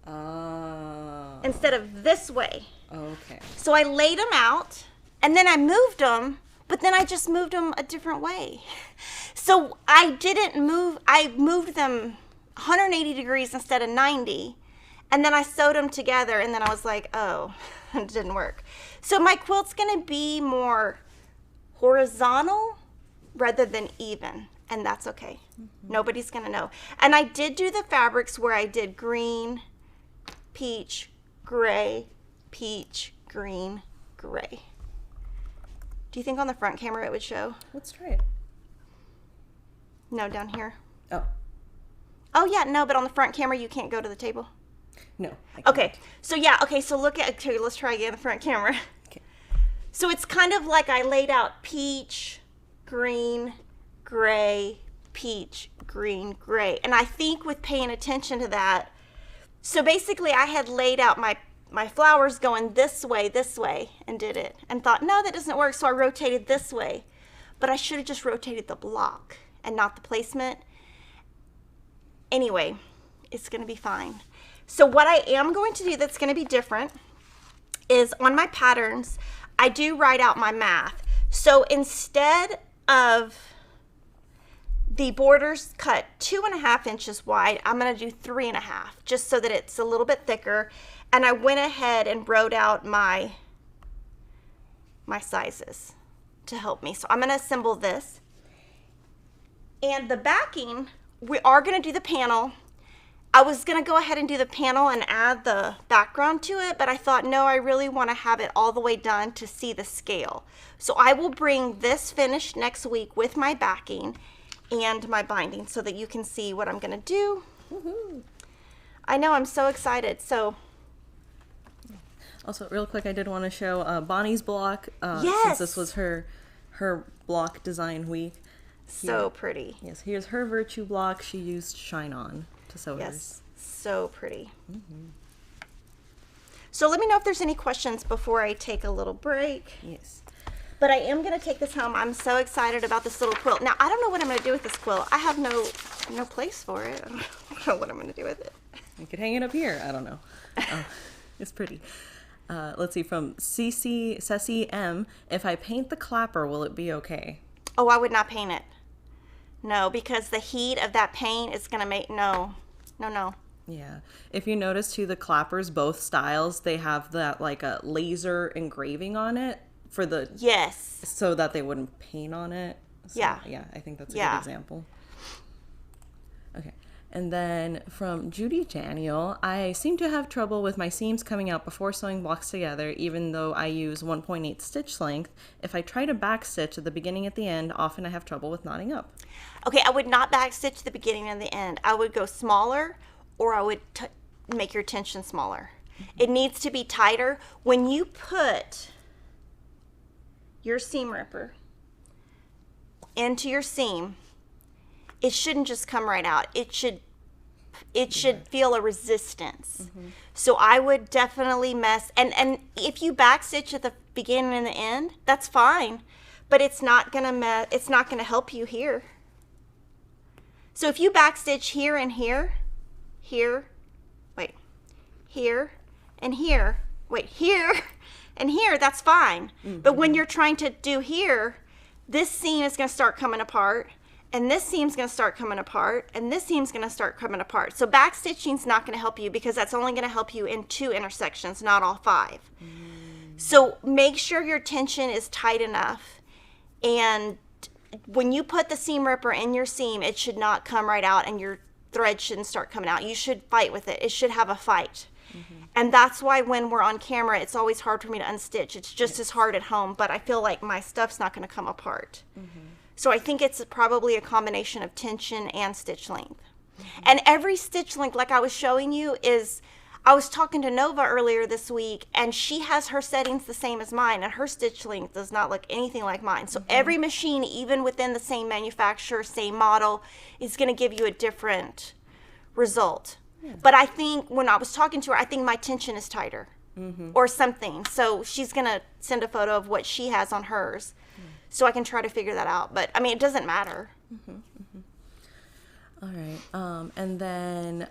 Instead of this way. Okay. So I laid them out, and then I moved them, but then I just moved them a different way. So I moved them 180 degrees instead of 90, and then I sewed them together, and then I was like, oh, it didn't work. So my quilt's gonna be more horizontal rather than even, and that's okay. Nobody's gonna know. And I did do the fabrics where I did green, peach, gray, peach, green, gray. Do you think on the front camera it would show? Let's try it. No, down here. Oh. Oh yeah, no, but on the front camera you can't go to the table. No. Okay, so yeah, okay, so look at, okay, let's try again the front camera. Okay. So it's kind of like I laid out peach, green, gray, peach, green, gray. And I think with paying attention to that, so basically I had laid out my flowers going this way, and did it. And thought, no, that doesn't work, so I rotated this way. But I should have just rotated the block and not the placement. Anyway, it's gonna be fine. So what I am going to do that's gonna be different is on my patterns, I do write out my math. So instead of the borders cut 2.5 inches wide, I'm going to do 3.5, just so that it's a little bit thicker. And I went ahead and wrote out my sizes to help me. So I'm going to assemble this. And the backing, we are going to do the panel. I was going to go ahead and do the panel and add the background to it, but I thought, no, I really want to have it all the way done to see the scale. So I will bring this finished next week with my backing and my binding so that you can see what I'm going to do. Woohoo. I know, I'm so excited. So also, real quick, I did want to show Bonnie's block, yes, since this was her block design week. So pretty. Yes, here's her Virtue block. She used Shine On to sew hers. Yes, so pretty. So let me know if there's any questions before I take a little break. Yes. But I am going to take this home. I'm so excited about this little quilt. Now, I don't know what I'm going to do with this quilt. I have no place for it. I don't know what I'm going to do with it. You could hang it up here. I don't know. It's pretty. Let's see, from Ceci M. If I paint the clapper, will it be okay? Oh, I would not paint it. No, because the heat of that paint is going to make, no. Yeah. If you notice too, the clappers, both styles, they have that like a laser engraving on it for the, yes, so that they wouldn't paint on it. So, yeah. Yeah, I think that's a good example. Okay. And then from Judy Daniel, I seem to have trouble with my seams coming out before sewing blocks together, even though I use 1.8 stitch length. If I try to back stitch at the beginning at the end, often I have trouble with knotting up. Okay, I would not back stitch the beginning and the end. I would go smaller, or I would make your tension smaller. It needs to be tighter. When you put your seam ripper into your seam, it shouldn't just come right out. It should feel a resistance. So I would definitely and if you back stitch at the beginning and the end, that's fine, but it's not gonna help you here. So if you back stitch here and here, here and here, here and here, that's fine. But when you're trying to do here, this seam is gonna start coming apart, and this seam's going to start coming apart, and this seam's going to start coming apart. So back stitching's not going to help you, because that's only going to help you in 2 intersections, not all 5. So make sure your tension is tight enough, and when you put the seam ripper in your seam, it should not come right out, and your thread shouldn't start coming out. You should fight with it. It should have a fight. And that's why when we're on camera, it's always hard for me to unstitch. It's just as hard at home, but I feel like my stuff's not going to come apart. So I think it's probably a combination of tension and stitch length. And every stitch length, like I was showing you, I was talking to Nova earlier this week, and she has her settings the same as mine, and her stitch length does not look anything like mine. So every machine, even within the same manufacturer, same model, is going to give you a different result. But I think when I was talking to her, I think my tension is tighter or something. So she's going to send a photo of what she has on hers. So I can try to figure that out. But, I mean, it doesn't matter. All right. And then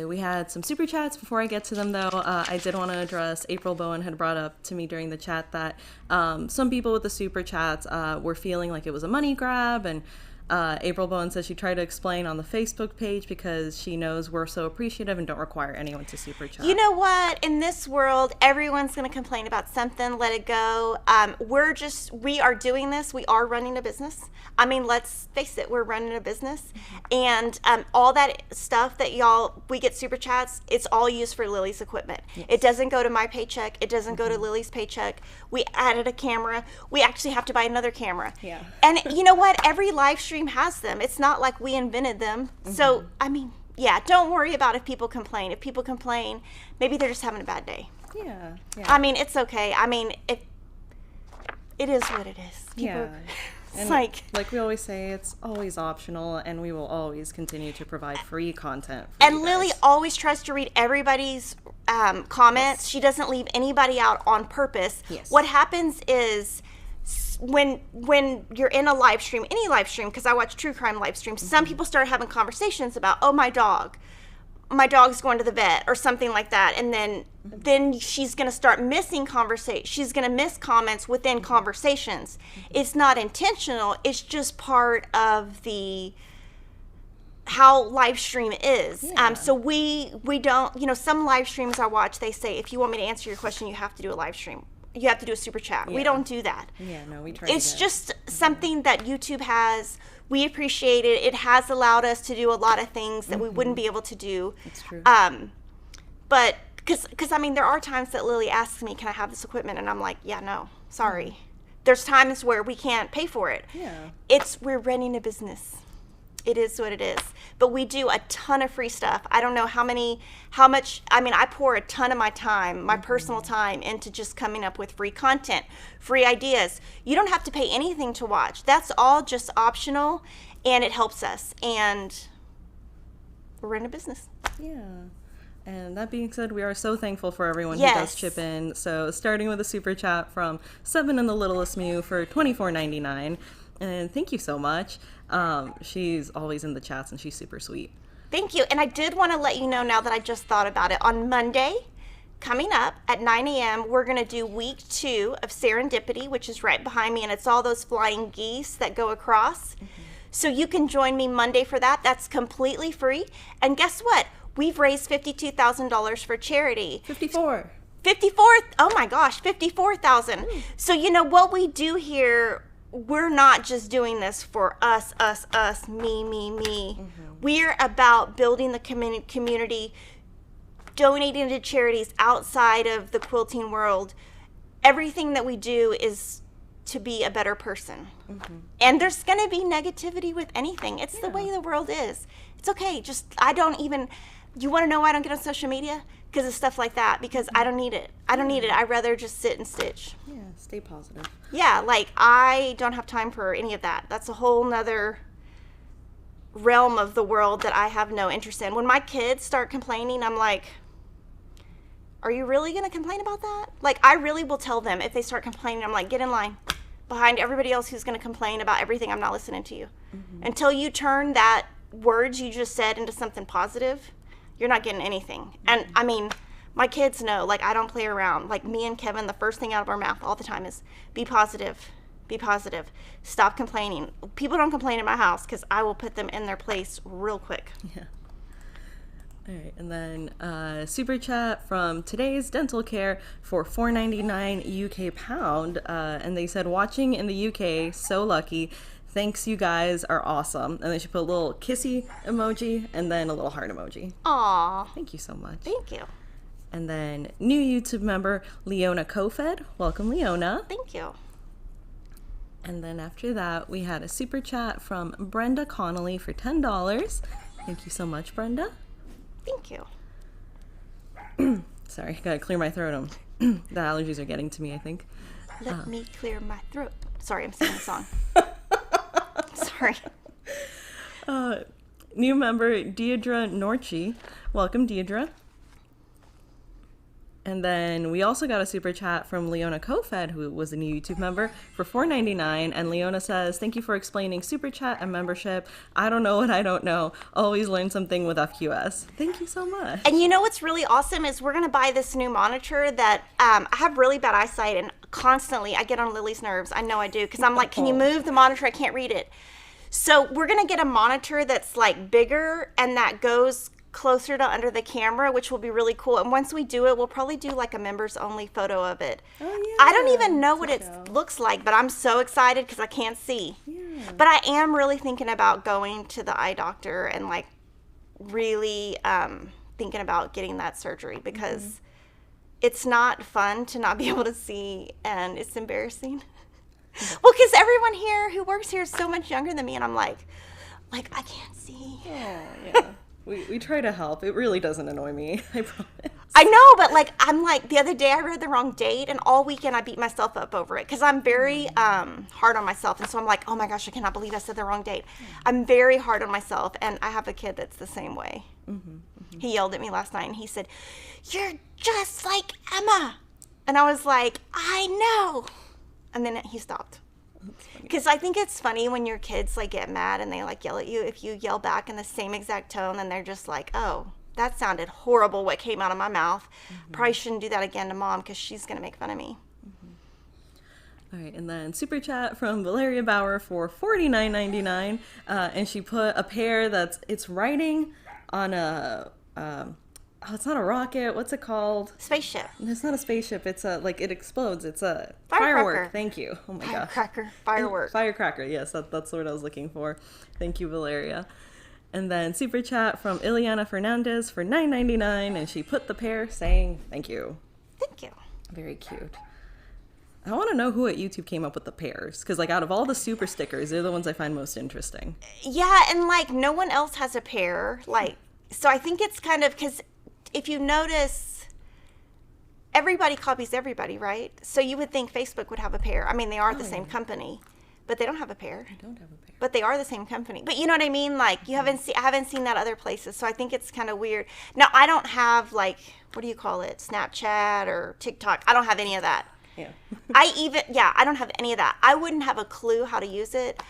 we had some super chats. Before I get to them, though, I did want to address April Bowen had brought up to me during the chat that some people with the super chats were feeling like it was a money grab. And April Bowen says she tried to explain on the Facebook page because she knows we're so appreciative and don't require anyone to super chat. You know what? In this world, everyone's going to complain about something. Let it go. We are doing this. We are running a business. I mean, let's face it, we're running a business. And all that stuff that we get super chats, it's all used for Lily's equipment. Yes. It doesn't go to my paycheck. It doesn't go to Lily's paycheck. We added a camera. We actually have to buy another camera. Yeah. And you know what? Every live stream has them. It's not like we invented them. So, I mean, yeah, don't worry about if people complain. If people complain, maybe they're just having a bad day. Yeah. I mean, it's okay. I mean, it is what it is. People, it's like we always say, it's always optional, and we will always continue to provide free content for and you Lily guys. always tries to read everybody's comments. Yes. She doesn't leave anybody out on purpose. Yes. What happens is when you're in a live stream, any live stream, because I watch true crime live streams, some people start having conversations about, oh, my dog, my dog's going to the vet or something like that, and then she's going to start missing conversation. She's going to miss comments within conversations. It's not intentional. It's just part of the how live stream is. Yeah. So we don't, some live streams I watch, they say, if you want me to answer your question, you have to do a live stream. You have to do a super chat. Yeah. We don't do that. Yeah, no, we try It's just something that YouTube has. We appreciate it. It has allowed us to do a lot of things that we wouldn't be able to do. It's true. But because I mean, there are times that Lily asks me, can I have this equipment? And I'm like, yeah, no, sorry. There's times where we can't pay for it. Yeah. We're running a business. It is what it is. But we do a ton of free stuff. I don't know how much, I mean, I pour a ton of my time, my personal time, into just coming up with free content, free ideas. You don't have to pay anything to watch. That's all just optional, and it helps us. And we're running a business. Yeah. And that being said, we are so thankful for everyone who Yes. does chip in. So starting with a super chat from Seven and the Littlest Mew for $24.99. And thank you so much. She's always in the chats and she's super sweet. Thank you. And I did want to let you know, now that I just thought about it, on Monday, coming up at 9 a.m., we're going to do week 2 of Serendipity, which is right behind me, and it's all those flying geese that go across. So you can join me Monday for that. That's completely free. And guess what? We've raised $52,000 for charity. 54. 54, oh my gosh, 54,000. So what we do here, we're not just doing this for us, me. We're about building the community, donating to charities outside of the quilting world. Everything that we do is to be a better person. And there's going to be negativity with anything. It's the way the world is. It's okay. You want to know why I don't get on social media? Because of stuff like that. Because I don't need it. I'd rather just sit and stitch. Yeah, stay positive. Yeah, I don't have time for any of that. That's a whole nother realm of the world that I have no interest in. When my kids start complaining, I'm like, are you really going to complain about that? I really will tell them if they start complaining. I'm like, get in line behind everybody else who's going to complain about everything. I'm not listening to you. Until you turn that words you just said into something positive, you're not getting anything. And I mean, my kids know, I don't play around. Me and Kevin, the first thing out of our mouth all the time is, be positive, stop complaining. People don't complain in my house because I will put them in their place real quick. Yeah. All right, and then super chat from Today's Dental Care for $4.99 UK pound, and they said, watching in the UK, so lucky. Thanks, you guys are awesome. And then she put a little kissy emoji and then a little heart emoji. Aw. Thank you so much. Thank you. And then new YouTube member Leona Kofed. Welcome, Leona. Thank you. And then after that, we had a super chat from Brenda Connolly for $10. Thank you so much, Brenda. Thank you. Sorry, gotta clear my throat. The allergies are getting to me, I think. Let me clear my throat. Sorry, I'm singing a song. Sorry. New member Deidre Norchi. Welcome, Deidre. And then we also got a super chat from Leona Kofed, who was a new YouTube member, for $4.99. And Leona says, thank you for explaining super chat and membership. I don't know what I don't know. Always learn something with FQS. Thank you so much. And what's really awesome is we're going to buy this new monitor that I have really bad eyesight, and constantly I get on Lily's nerves. I know I do, because I'm like, can you move the monitor? I can't read it. So we're going to get a monitor that's bigger and that goes closer to under the camera, which will be really cool. And once we do it, we'll probably do a members only photo of it. Oh, yeah. I don't even know what it looks like, but I'm so excited because I can't see. Yeah. But I am really thinking about going to the eye doctor and really thinking about getting that surgery, because it's not fun to not be able to see, and it's embarrassing. Well, because everyone here who works here is so much younger than me, and I'm like I can't see. Oh, yeah. We try to help. It really doesn't annoy me, I promise. I know, but I'm the other day I read the wrong date, and all weekend I beat myself up over it because I'm very hard on myself. And so I'm like, oh my gosh, I cannot believe I said the wrong date. I'm very hard on myself, and I have a kid that's the same way. He yelled at me last night, and he said, "You're just like Emma." And I was like, I know. And then he stopped. Because I think it's funny when your kids get mad and they yell at you. If you yell back in the same exact tone, then they're just like, oh, That sounded horrible what came out of my mouth. Probably shouldn't do that again to Mom because she's going to make fun of me. All right, and then super chat from Valeria Bauer for $49.99, and she put a pear it's riding on a it's not a rocket. What's it called? Spaceship. It's not a spaceship. It's it explodes. It's a Firecracker. firework. Thank you. Oh my gosh. Firework. Firecracker. Yes, that's what I was looking for. Thank you, Valeria. And then super chat from Ileana Fernandez for $9.99, and she put the pear saying thank you. Thank you. Very cute. I want to know who at YouTube came up with the pears, because like out of all the super stickers, they're the ones I find most interesting. Yeah, and like no one else has a pear. Like, so I think it's kind of, because if you notice, everybody copies everybody, right? So you would think Facebook would have a pear. I mean, they are the same company, but they don't have a pear. I don't have a pear. But they are the same company. But you know what I mean? Like I haven't seen that other places. So I think it's kind of weird. Now I don't have like, what do you call it? Snapchat or TikTok. I don't have any of that. Yeah. I don't have any of that. I wouldn't have a clue how to use it.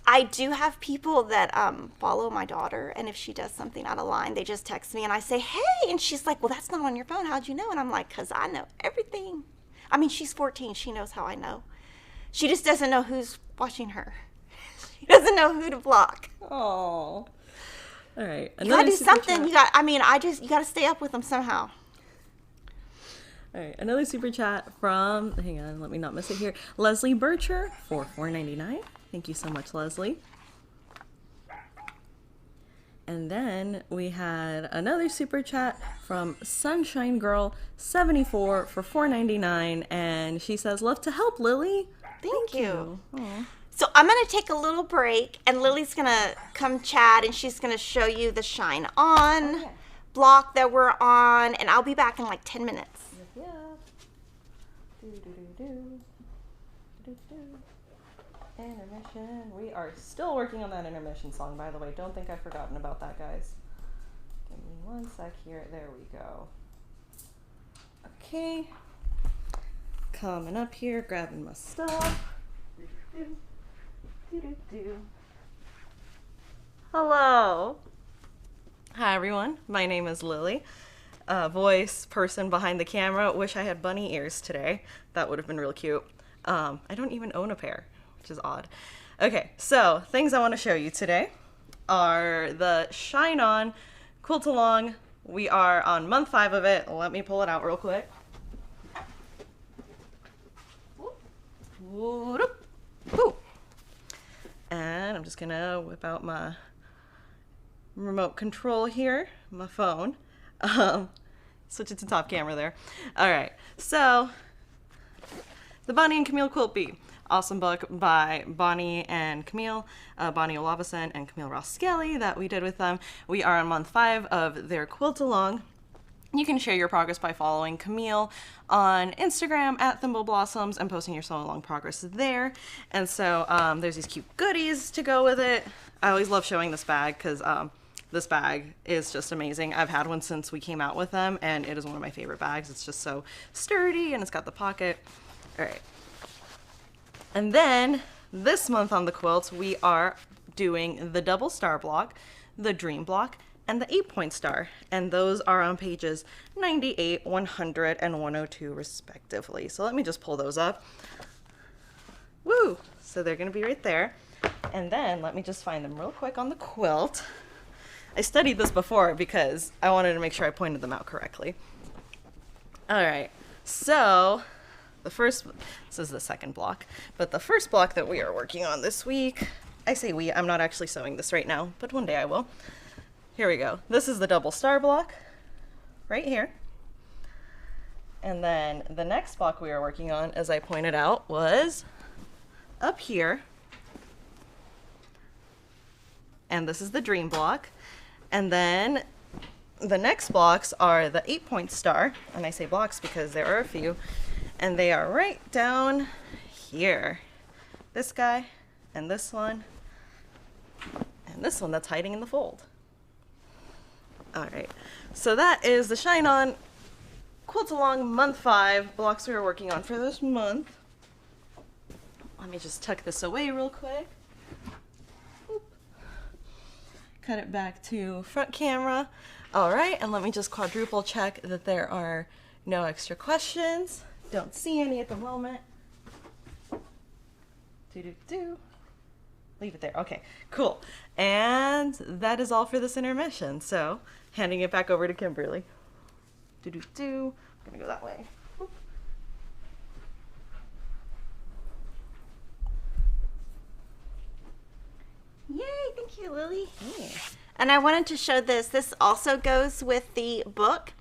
I do have people that follow my daughter, and if she does something out of line, they just text me, and I say, hey, and she's like, well, that's not on your phone. How'd you know? And I'm like, because I know everything. I mean, she's 14. She knows how I know. She just doesn't know who's watching her. She doesn't know who to block. Oh. All right. You got to do something. You got to stay up with them somehow. All right, another super chat from, hang on, let me not miss it here, Leslie Bircher for $4.99. Thank you so much, Leslie. And then we had another super chat from Sunshine Girl 74 for $4.99, and she says, love to help, Lily. Thank you. So I'm going to take a little break, and Lily's going to come chat, and she's going to show you the Shine On block that we're on, and I'll be back in like 10 minutes. Yeah. Intermission. We are still working on that intermission song, by the way. Don't think I've forgotten about that, guys. Give me one sec here. There we go. Okay. Coming up here, grabbing my stuff. Hello. Hi, everyone. My name is Lily. Voice person behind the camera. Wish I had bunny ears today. That would have been real cute. I don't even own a pair, which is odd. Okay, so things I want to show you today are the Shine On Quilt Along. We are on month 5 of it. Let me pull it out real quick. And I'm just gonna whip out my remote control here, my phone. Switch it to top camera there. All right, so the Bonnie and Camille Quilt Bee. Awesome book by Bonnie and Camille, Bonnie Olaveson and Camille Ross Skelly that we did with them. We are on month 5 of their Quilt Along. You can share your progress by following Camille on Instagram at Thimble Blossoms and posting your sew along progress there. And so there's these cute goodies to go with it. I always love showing this bag because this bag is just amazing. I've had one since we came out with them, and it is one of my favorite bags. It's just so sturdy, and it's got the pocket. All right. And then this month on the quilt, we are doing the double star block, the dream block, and the 8-point star. And those are on pages 98, 100, and 102 respectively. So let me just pull those up. Woo! So they're gonna be right there. And then let me just find them real quick on the quilt. I studied this before because I wanted to make sure I pointed them out correctly. All right, so this is the second block, but the first block that we are working on this week, I say we, I'm not actually sewing this right now, but one day I will. Here we go. This is the double star block right here. And then the next block we are working on, as I pointed out, was up here. And this is the dream block. And then the next blocks are the 8-point star. And I say blocks because there are a few. And they are right down here. This guy, and this one, and this one that's hiding in the fold. All right, so that is the Shine On Quilt Along month 5 blocks we were working on for this month. Let me just tuck this away real quick. cut it back to front camera. All right, and let me just quadruple check that there are no extra questions. Don't see any at the moment. Leave it there. Okay, cool. And that is all for this intermission. So, handing it back over to Kimberly. I'm gonna go that way. Yay, thank you, Lily. Yeah. And I wanted to show this. This also goes with the book.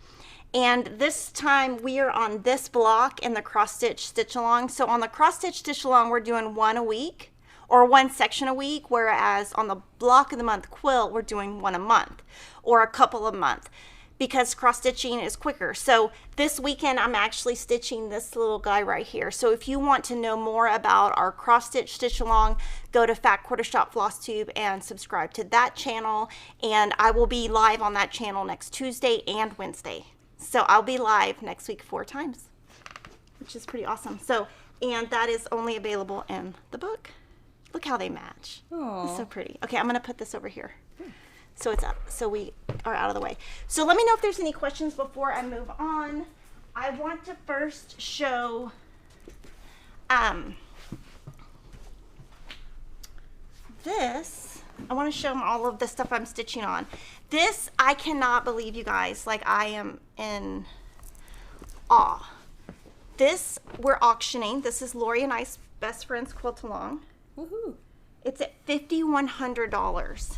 And this time we are on this block in the cross stitch stitch along. So on the cross stitch stitch along, we're doing one a week or one section a week, whereas on the block of the month quilt, we're doing one a month or a couple a month because cross stitching is quicker. So this weekend, I'm actually stitching this little guy right here. So if you want to know more about our cross stitch stitch along, go to Fat Quarter Shop Floss Tube and subscribe to that channel. And I will be live on that channel next Tuesday and Wednesday. So I'll be live next week 4 times, which is pretty awesome. So, and that is only available in the book. Look how they match. Aww. It's so pretty. Okay, I'm gonna put this over here. So it's up, so we are out of the way. So let me know if there's any questions before I move on. I want to first show this. I want to show them all of the stuff I'm stitching on. This, I cannot believe, you guys, like I am in awe. This, we're auctioning. This is Lori and I's best friend's quilt along. Woohoo. It's at $5,100.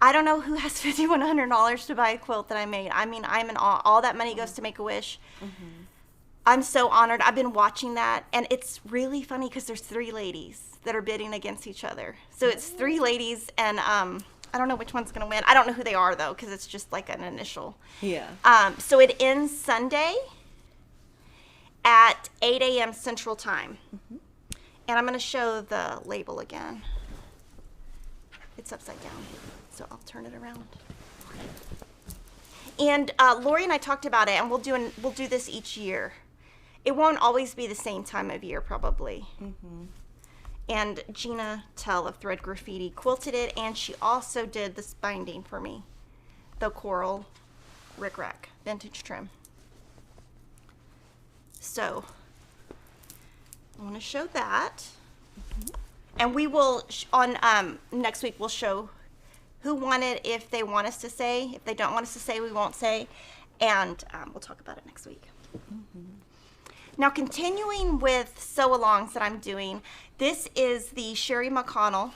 I don't know who has $5,100 to buy a quilt that I made. I mean, I'm in awe. All that money goes to Make-A-Wish. Mm-hmm. I'm so honored. I've been watching that, and it's really funny because there's 3 ladies that are bidding against each other. So it's 3 ladies, and I don't know which one's going to win. I don't know who they are, though, because it's just like an initial. Yeah. So it ends Sunday at 8 a.m. Central Time. Mm-hmm. And I'm going to show the label again. It's upside down. So I'll turn it around. And Lori and I talked about it, and we'll do this each year. It won't always be the same time of year, probably. Mm-hmm. And Gina Tell of Thread Graffiti quilted it, and she also did this binding for me, the coral rickrack vintage trim. So I want to show that, mm-hmm. And we will on next week we'll show who won it, if they want us to say. If they don't want us to say, we won't say. And we'll talk about it next week. Mm-hmm. Now, continuing with sew-alongs that I'm doing, this is the Sherry McConnell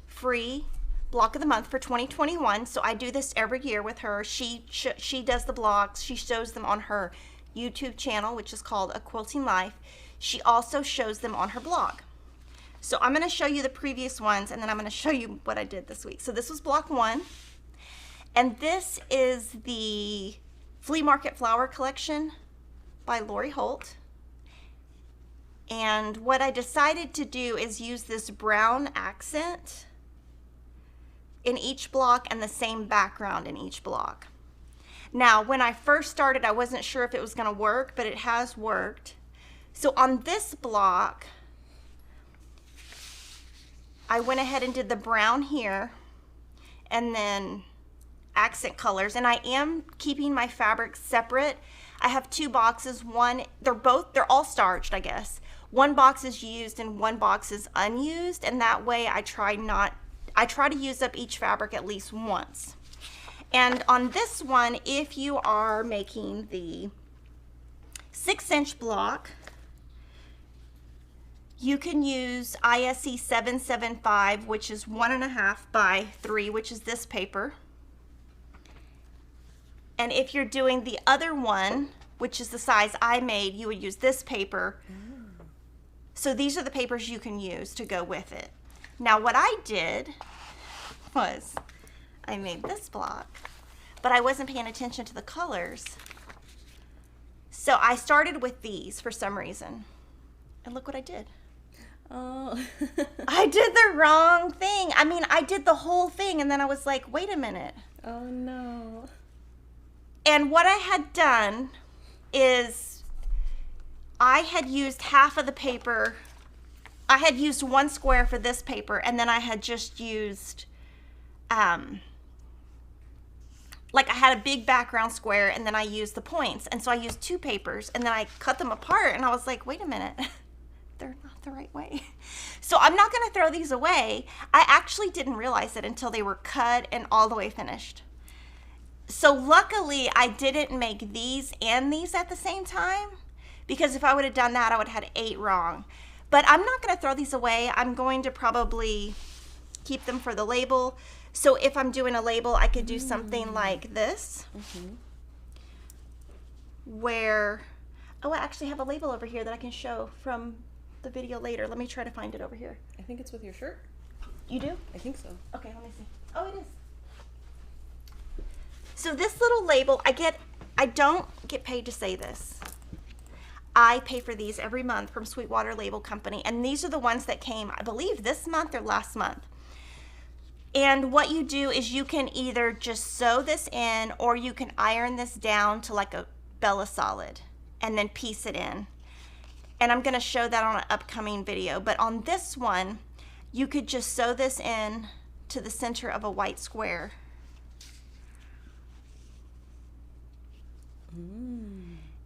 free block of the month for 2021. So I do this every year with her. She does the blocks. She shows them on her YouTube channel, which is called A Quilting Life. She also shows them on her blog. So I'm going to show you the previous ones, and then I'm going to show you what I did this week. So this was block 1, and this is the Flea Market Flower Collection by Lori Holt. And what I decided to do is use this brown accent in each block and the same background in each block. Now, when I first started, I wasn't sure if it was going to work, but it has worked. So on this block, I went ahead and did the brown here and then accent colors, and I am keeping my fabrics separate. I have 2 boxes. One, they're all starched, I guess. One box is used and one box is unused, and that way I try to use up each fabric at least once. And on this one, if you are making the 6-inch block, you can use ISE 775, which is 1.5 by 3, which is this paper. And if you're doing the other one, which is the size I made, you would use this paper. So these are the papers you can use to go with it. Now what I did was I made this block, but I wasn't paying attention to the colors. So I started with these for some reason. And look what I did. Oh. I did the wrong thing. I mean, I did the whole thing, and then I was like, wait a minute. Oh no. And what I had done is I had used half of the paper. I had used 1 square for this paper, and then I had just used like I had a big background square and then I used the points. And so I used 2 papers and then I cut them apart and I was like, wait a minute, they're not the right way. So I'm not gonna throw these away. I actually didn't realize it until they were cut and all the way finished. So luckily I didn't make these and these at the same time, because if I would have done that, I would have had 8 wrong. But I'm not gonna throw these away. I'm going to probably keep them for the label. So if I'm doing a label, I could do something like this, where, oh, I actually have a label over here that I can show from the video later. Let me try to find it over here. I think it's with your shirt. You do? I think so. Okay, let me see. Oh, it is. So this little label, I don't get paid to say this. I pay for these every month from Sweetwater Label Company, and these are the ones that came, I believe, this month or last month. And what you do is you can either just sew this in, or you can iron this down to like a Bella Solid and then piece it in. And I'm gonna show that on an upcoming video. But on this one, you could just sew this in to the center of a white square.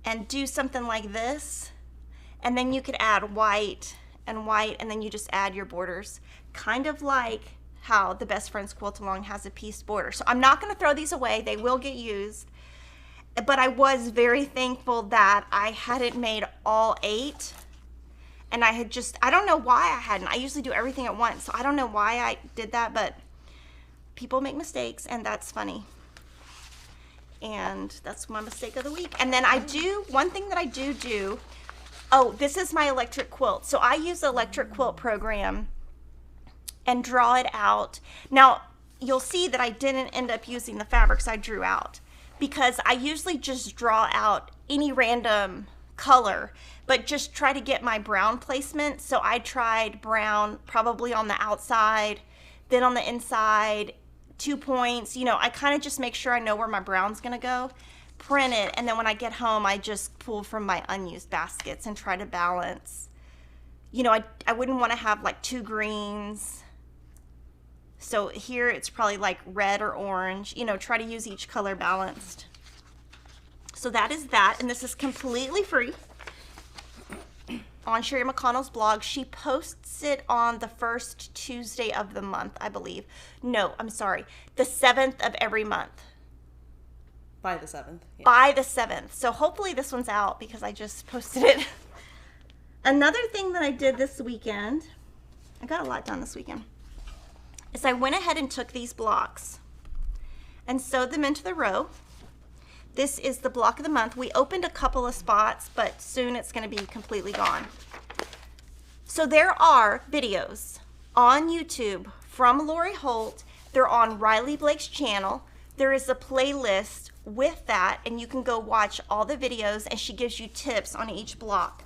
And do something like this. And then you could add white, and then you just add your borders. Kind of like how the Best Friends Quilt Along has a pieced border. So I'm not going to throw these away. They will get used. But I was very thankful that I hadn't made all 8. And I had just, I don't know why I hadn't. I usually do everything at once. So I don't know why I did that, but people make mistakes, and that's funny. And that's my mistake of the week. And then I do, one thing that I do, oh, this is my electric quilt. So I use the electric quilt program and draw it out. Now, you'll see that I didn't end up using the fabrics I drew out, because I usually just draw out any random color, but just try to get my brown placement. So I tried brown probably on the outside, then on the inside, 2 points. You know, I kind of just make sure I know where my brown's gonna go, print it, and then when I get home, I just pull from my unused baskets and try to balance. You know, I wouldn't want to have like 2 greens. So here it's probably like red or orange. You know, try to use each color balanced. So that is that, and this is completely free on Sherry McConnell's blog. She posts it on the first Tuesday of the month, I believe. No, I'm sorry, the 7th of every month. By the 7th. Yeah. By the 7th. So hopefully this one's out, because I just posted it. Another thing that I did this weekend, I got a lot done this weekend, is I went ahead and took these blocks and sewed them into the row. This is the block of the month. We opened a couple of spots, but soon it's going to be completely gone. So there are videos on YouTube from Lori Holt. They're on Riley Blake's channel. There is a playlist with that, and you can go watch all the videos, and she gives you tips on each block.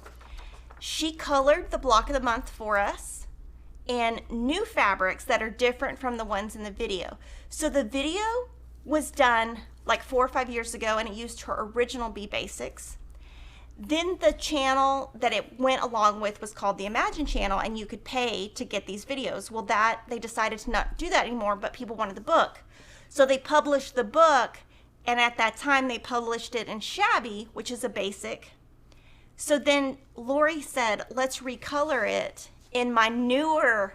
She colored the block of the month for us and new fabrics that are different from the ones in the video. So the video was done like 4 or 5 years ago, and it used her original Be Basics. Then the channel that it went along with was called the Imagine channel, and you could pay to get these videos. Well, that they decided to not do that anymore, but people wanted the book. So they published the book, and at that time they published it in Shabby, which is a basic. So then Lori said, let's recolor it in my newer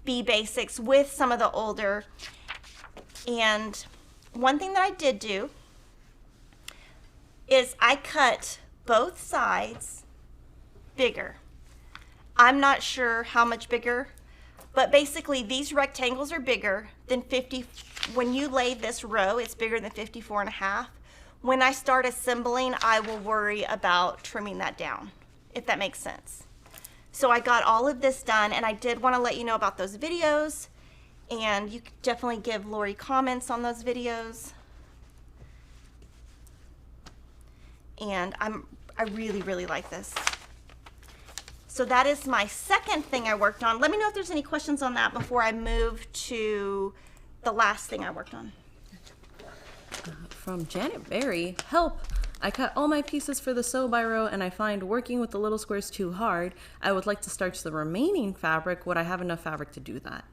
Be Basics with some of the older. And one thing that I did do is I cut both sides bigger. I'm not sure how much bigger, but basically these rectangles are bigger than 50. When you lay this row, it's bigger than 54.5. When I start assembling, I will worry about trimming that down, if that makes sense. So I got all of this done, and I did want to let you know about those videos. And you can definitely give Lori comments on those videos. And I really, really like this. So that is my second thing I worked on. Let me know if there's any questions on that before I move to the last thing I worked on. From Janet Berry, help! I cut all my pieces for the sew by row, and I find working with the little squares too hard. I would like to starch the remaining fabric. Would I have enough fabric to do that?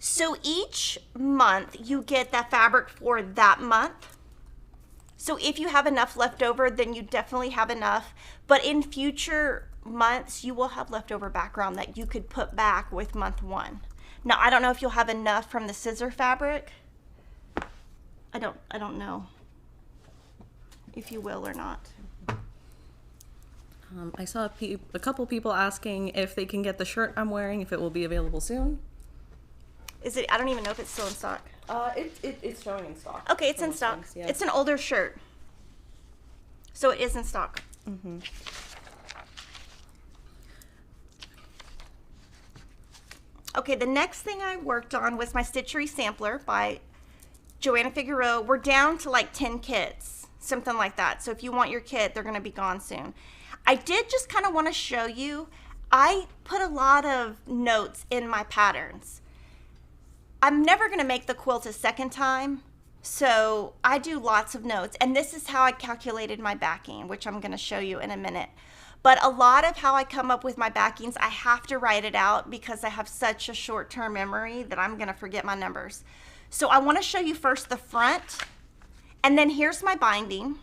So each month you get that fabric for that month. So if you have enough left over, then you definitely have enough. But in future months, you will have leftover background that you could put back with month 1. Now, I don't know if you'll have enough from the scissor fabric. I don't know if you will or not. I saw a couple people asking if they can get the shirt I'm wearing, if it will be available soon. Is it? I don't even know if it's still in stock. It's showing in stock. Okay, it's in stock. Things, yeah. It's an older shirt, so it is in stock. Mm-hmm. Okay, the next thing I worked on was my Stitchery Sampler by Joanna Figueroa. We're down to like 10 kits, something like that. So if you want your kit, they're going to be gone soon. I did just kind of want to show you, I put a lot of notes in my patterns. I'm never going to make the quilt a second time, so I do lots of notes. And this is how I calculated my backing, which I'm going to show you in a minute. But a lot of how I come up with my backings, I have to write it out because I have such a short-term memory that I'm going to forget my numbers. So I want to show you first the front, and then here's my binding.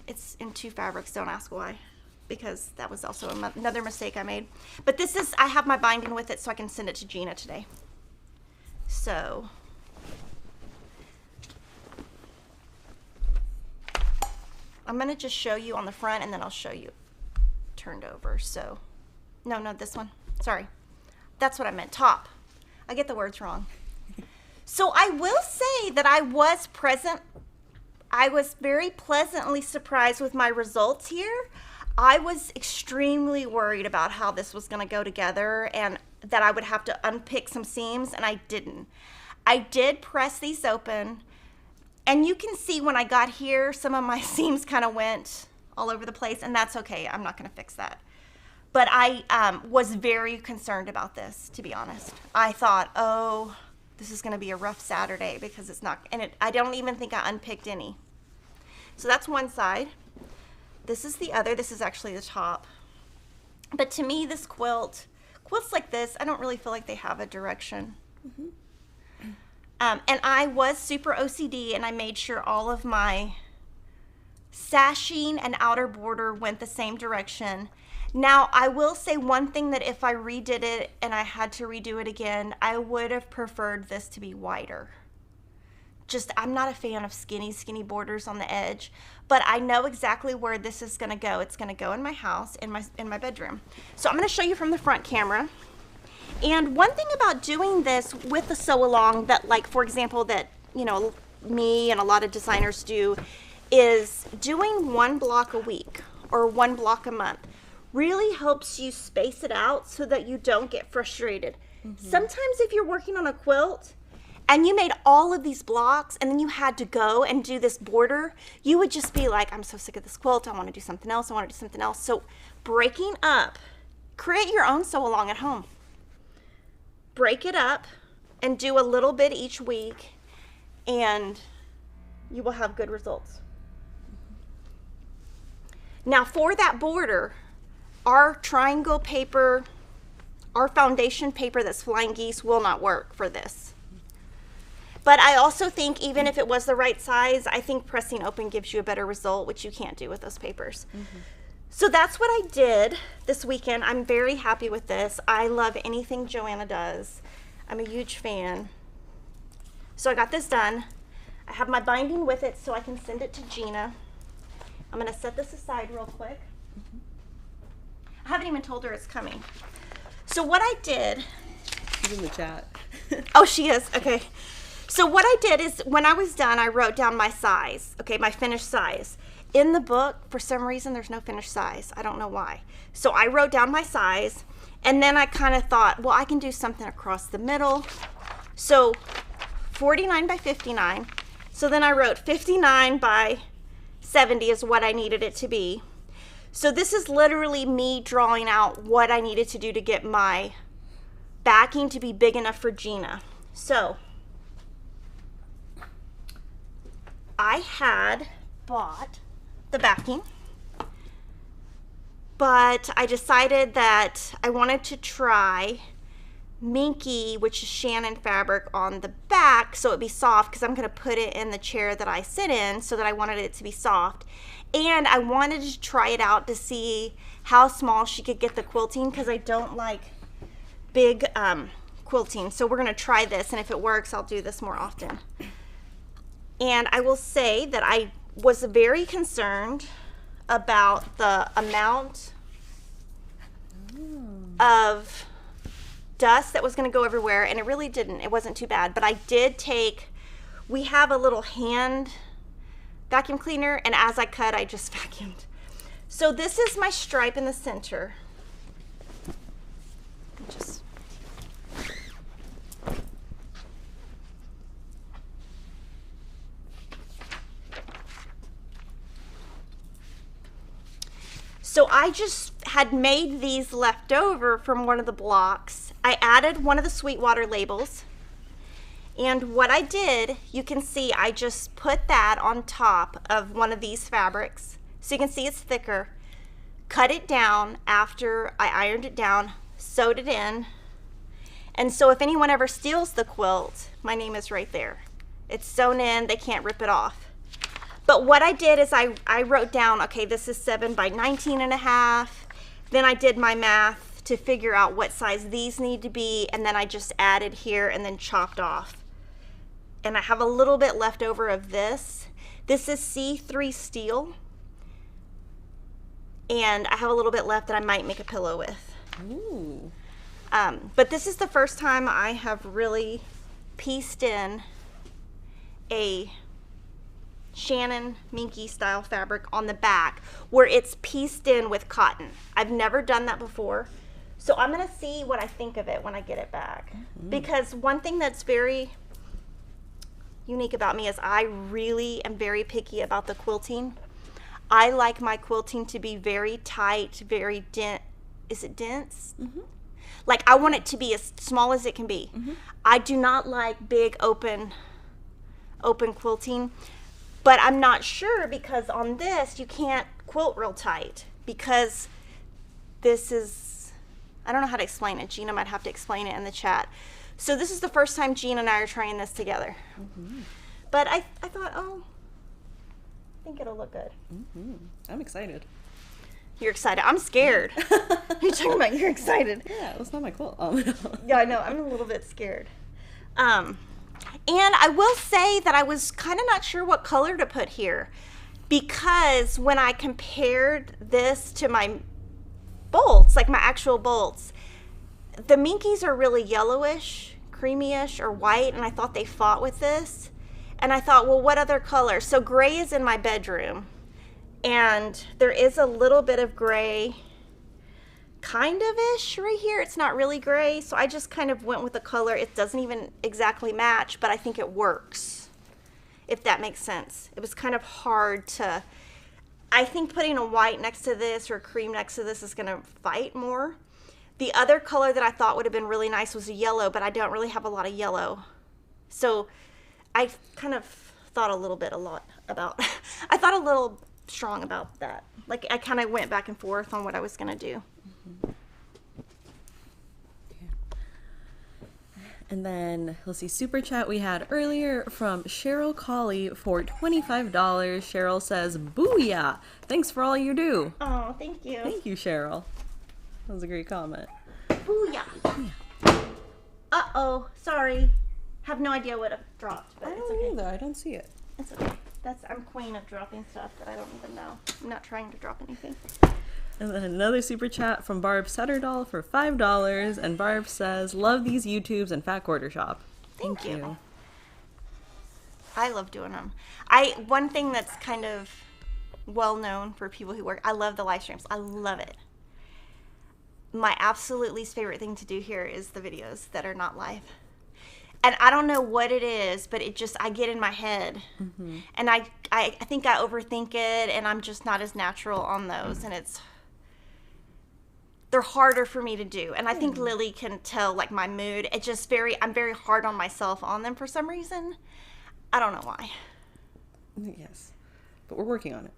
It's in 2 fabrics, don't ask why, because that was also another mistake I made. But this is, I have my binding with it so I can send it to Gina today. So I'm going to just show you on the front, and then I'll show you turned over. So no, this one. Sorry. That's what I meant. Top. I get the words wrong. So I will say that I was very pleasantly surprised with my results here. I was extremely worried about how this was going to go together and that I would have to unpick some seams, and I didn't. I did press these open, and you can see when I got here, some of my seams kind of went all over the place, and that's okay. I'm not going to fix that. But I was very concerned about this, to be honest. I thought, oh, this is going to be a rough Saturday because it's not, and I don't even think I unpicked any. So that's one side. This is the other. This is actually the top. But to me, this quilts like this, I don't really feel like they have a direction. Mm-hmm. And I was super OCD, and I made sure all of my sashing and outer border went the same direction. Now, I will say one thing, that if I redid it and I had to redo it again, I would have preferred this to be wider. Just, I'm not a fan of skinny borders on the edge, but I know exactly where this is going to go. It's going to go in my house, in my bedroom. So I'm going to show you from the front camera. And one thing about doing this with the sew along that, like, for example, that, you know, me and a lot of designers do, is doing 1 block a week or 1 block a month really helps you space it out so that you don't get frustrated. Mm-hmm. Sometimes if you're working on a quilt and you made all of these blocks and then you had to go and do this border, you would just be like, I'm so sick of this quilt, I want to do something else, I want to do something else. So breaking up, create your own sew along at home. Break it up and do a little bit each week, and you will have good results. Now for that border, our triangle paper, our foundation paper that's Flying Geese will not work for this. But I also think even if it was the right size, I think pressing open gives you a better result, which you can't do with those papers. Mm-hmm. So that's what I did this weekend. I'm very happy with this. I love anything Joanna does. I'm a huge fan. So I got this done. I have my binding with it so I can send it to Gina. I'm going to set this aside real quick. Mm-hmm. I haven't even told her it's coming. So what I did... She's in the chat. Oh, she is? Okay. So what I did is when I was done, I wrote down my size, okay, my finished size. In the book, for some reason, there's no finished size. I don't know why. So I wrote down my size, and then I kind of thought, well, I can do something across the middle. So 49 by 59. So then I wrote 59 by 70 is what I needed it to be. So this is literally me drawing out what I needed to do to get my backing to be big enough for Gina. So I had bought the backing, but I decided that I wanted to try minky, which is Shannon fabric, on the back so it'd be soft, because I'm going to put it in the chair that I sit in, so that I wanted it to be soft. And I wanted to try it out to see how small she could get the quilting, because I don't like big quilting. So we're going to try this, and if it works, I'll do this more often. And I will say that I was very concerned about the amount of dust that was going to go everywhere, and it really didn't. It wasn't too bad, but I did take, we have a little hand vacuum cleaner, and as I cut, I just vacuumed. So this is my stripe in the center. Just so I just had made these left over from one of the blocks. I added one of the Sweetwater labels, and what I did, you can see I just put that on top of one of these fabrics, so you can see it's thicker. Cut it down after I ironed it down, sewed it in, and so if anyone ever steals the quilt, my name is right there. It's sewn in, they can't rip it off. But what I did is I wrote down, okay, this is 7 by 19.5. Then I did my math to figure out what size these need to be, and then I just added here and then chopped off. And I have a little bit left over of this. This is C3 steel. And I have a little bit left that I might make a pillow with. Ooh. But this is the first time I have really pieced in a Shannon minky style fabric on the back where it's pieced in with cotton. I've never done that before. So I'm gonna see what I think of it when I get it back. Because one thing that's very unique about me is I really am very picky about the quilting. I like my quilting to be very tight, very dense. Is it dense? Like I want it to be as small as it can be. I do not like big open quilting. But I'm not sure, because on this you can't quilt real tight, because this is, I don't know how to explain it. Gina might have to explain it in the chat. So this is the first time Gina and I are trying this together. But I thought, oh, I think it'll look good. I'm excited. You're excited. I'm scared. You're talking about you're excited. Yeah, it's not my quilt. Yeah, I know. I'm a little bit scared. And I will say that I was kind of not sure what color to put here, because when I compared this to my bolts, like my actual bolts, the minkies are really yellowish, creamyish, or white, and I thought they fought with this. And I thought, well, what other color? So gray is in my bedroom, and there is a little bit of gray kind of ish right here. It's not really gray, so I just kind of went with the color. It doesn't even exactly match, but I think it works, if that makes sense. It was kind of hard to, I think putting a white next to this or a cream next to this is going to fight more. The other color that I thought would have been really nice was a yellow, but I don't really have a lot of yellow. So I kind of thought a little strong about that. Like I kind of went back and forth on what I was going to do. And then, let's see, super chat we had earlier from Cheryl Colley for $25. Cheryl says, "Booyah! Thanks for all you do." Oh, thank you. Thank you, Cheryl. That was a great comment. Booyah. Uh-oh, sorry. Have no idea what I've dropped, but I it's don't okay. either. I don't see it. It's okay. I'm queen of dropping stuff that I don't even know. I'm not trying to drop anything. And then another super chat from Barb Setterdahl for $5, and Barb says, "Love these YouTubes and Fat Quarter Shop." Thank you. I love doing them. One thing that's kind of well known for people who work, I love the live streams. I love it. My absolute least favorite thing to do here is the videos that are not live. And I don't know what it is, but I get in my head. And I think I overthink it, and I'm just not as natural on those, and they're harder for me to do. And I think Lilly can tell, like, my mood. I'm very hard on myself on them for some reason. I don't know why. Yes, but we're working on it.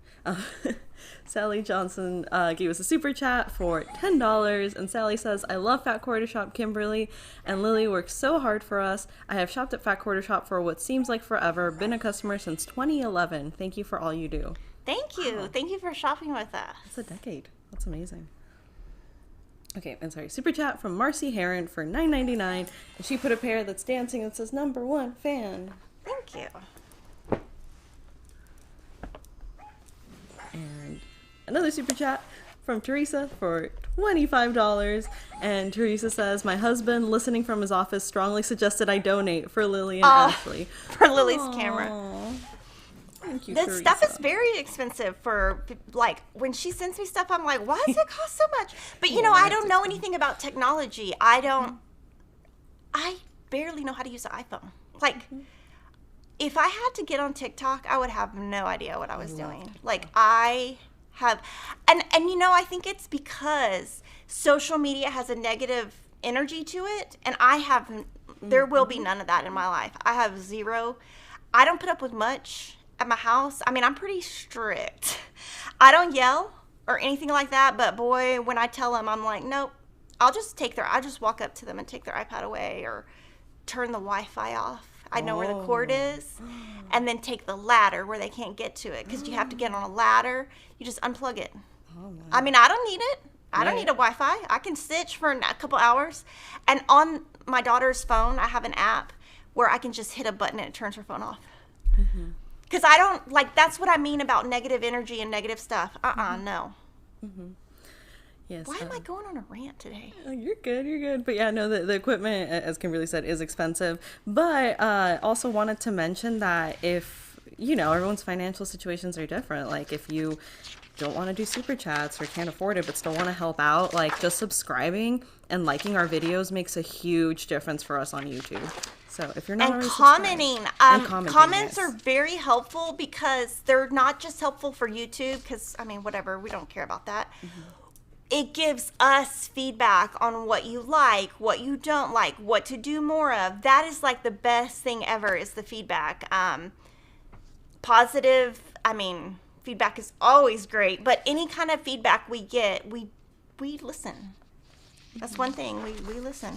Sally Johnson gave us a super chat for $10, and Sally says, I love Fat Quarter Shop Kimberly, and Lily works so hard for us. I have shopped at Fat Quarter Shop for what seems like forever, been a customer since 2011. Thank you for all you do. Thank you. Wow. Thank you for shopping with us. It's a decade. That's amazing. Okay, and sorry, super chat from Marcy Heron for $9.99, and she put a pair that's dancing that says #1 fan. Thank you. And another super chat from Teresa for $25, and Teresa says, my husband, listening from his office, strongly suggested I donate for Lily and Ashley. For Lily's camera. Thank you, This Teresa. stuff is very expensive for, like, when she sends me stuff, I'm like, why does it cost so much? But, you know, I don't know anything about technology. I barely know how to use the iPhone. Like, if I had to get on TikTok, I would have no idea what I was doing. Like, I have, and you know, I think it's because social media has a negative energy to it, and I have, there will be none of that in my life. I have zero. I don't put up with much at my house. I mean, I'm pretty strict. I don't yell or anything like that, but boy, when I tell them, I'm like, nope, I just walk up to them and take their iPad away or turn the Wi-Fi off. I know where the cord is, and then take the ladder where they can't get to it, because you have to get on a ladder. You just unplug it. I mean, I don't need it. I don't need a Wi-Fi. I can stitch for a couple hours. And on my daughter's phone, I have an app where I can just hit a button and it turns her phone off. Because I don't, like, that's what I mean about negative energy and negative stuff. No. Yes. Why am I going on a rant today? You're good. But yeah, no, the equipment, as Kimberly said, is expensive. But also wanted to mention that if, you know, everyone's financial situations are different. Like, if you don't want to do super chats or can't afford it but still want to help out, like, just subscribing and liking our videos makes a huge difference for us on YouTube. So if you're not and already commenting, comments yes. are very helpful, because they're not just helpful for YouTube, because, I mean, whatever, we don't care about that. It gives us feedback on what you like, what you don't like, what to do more of. That is like the best thing ever, is the feedback. Positive, I mean, feedback is always great, but any kind of feedback we get, we listen. That's one thing, we listen.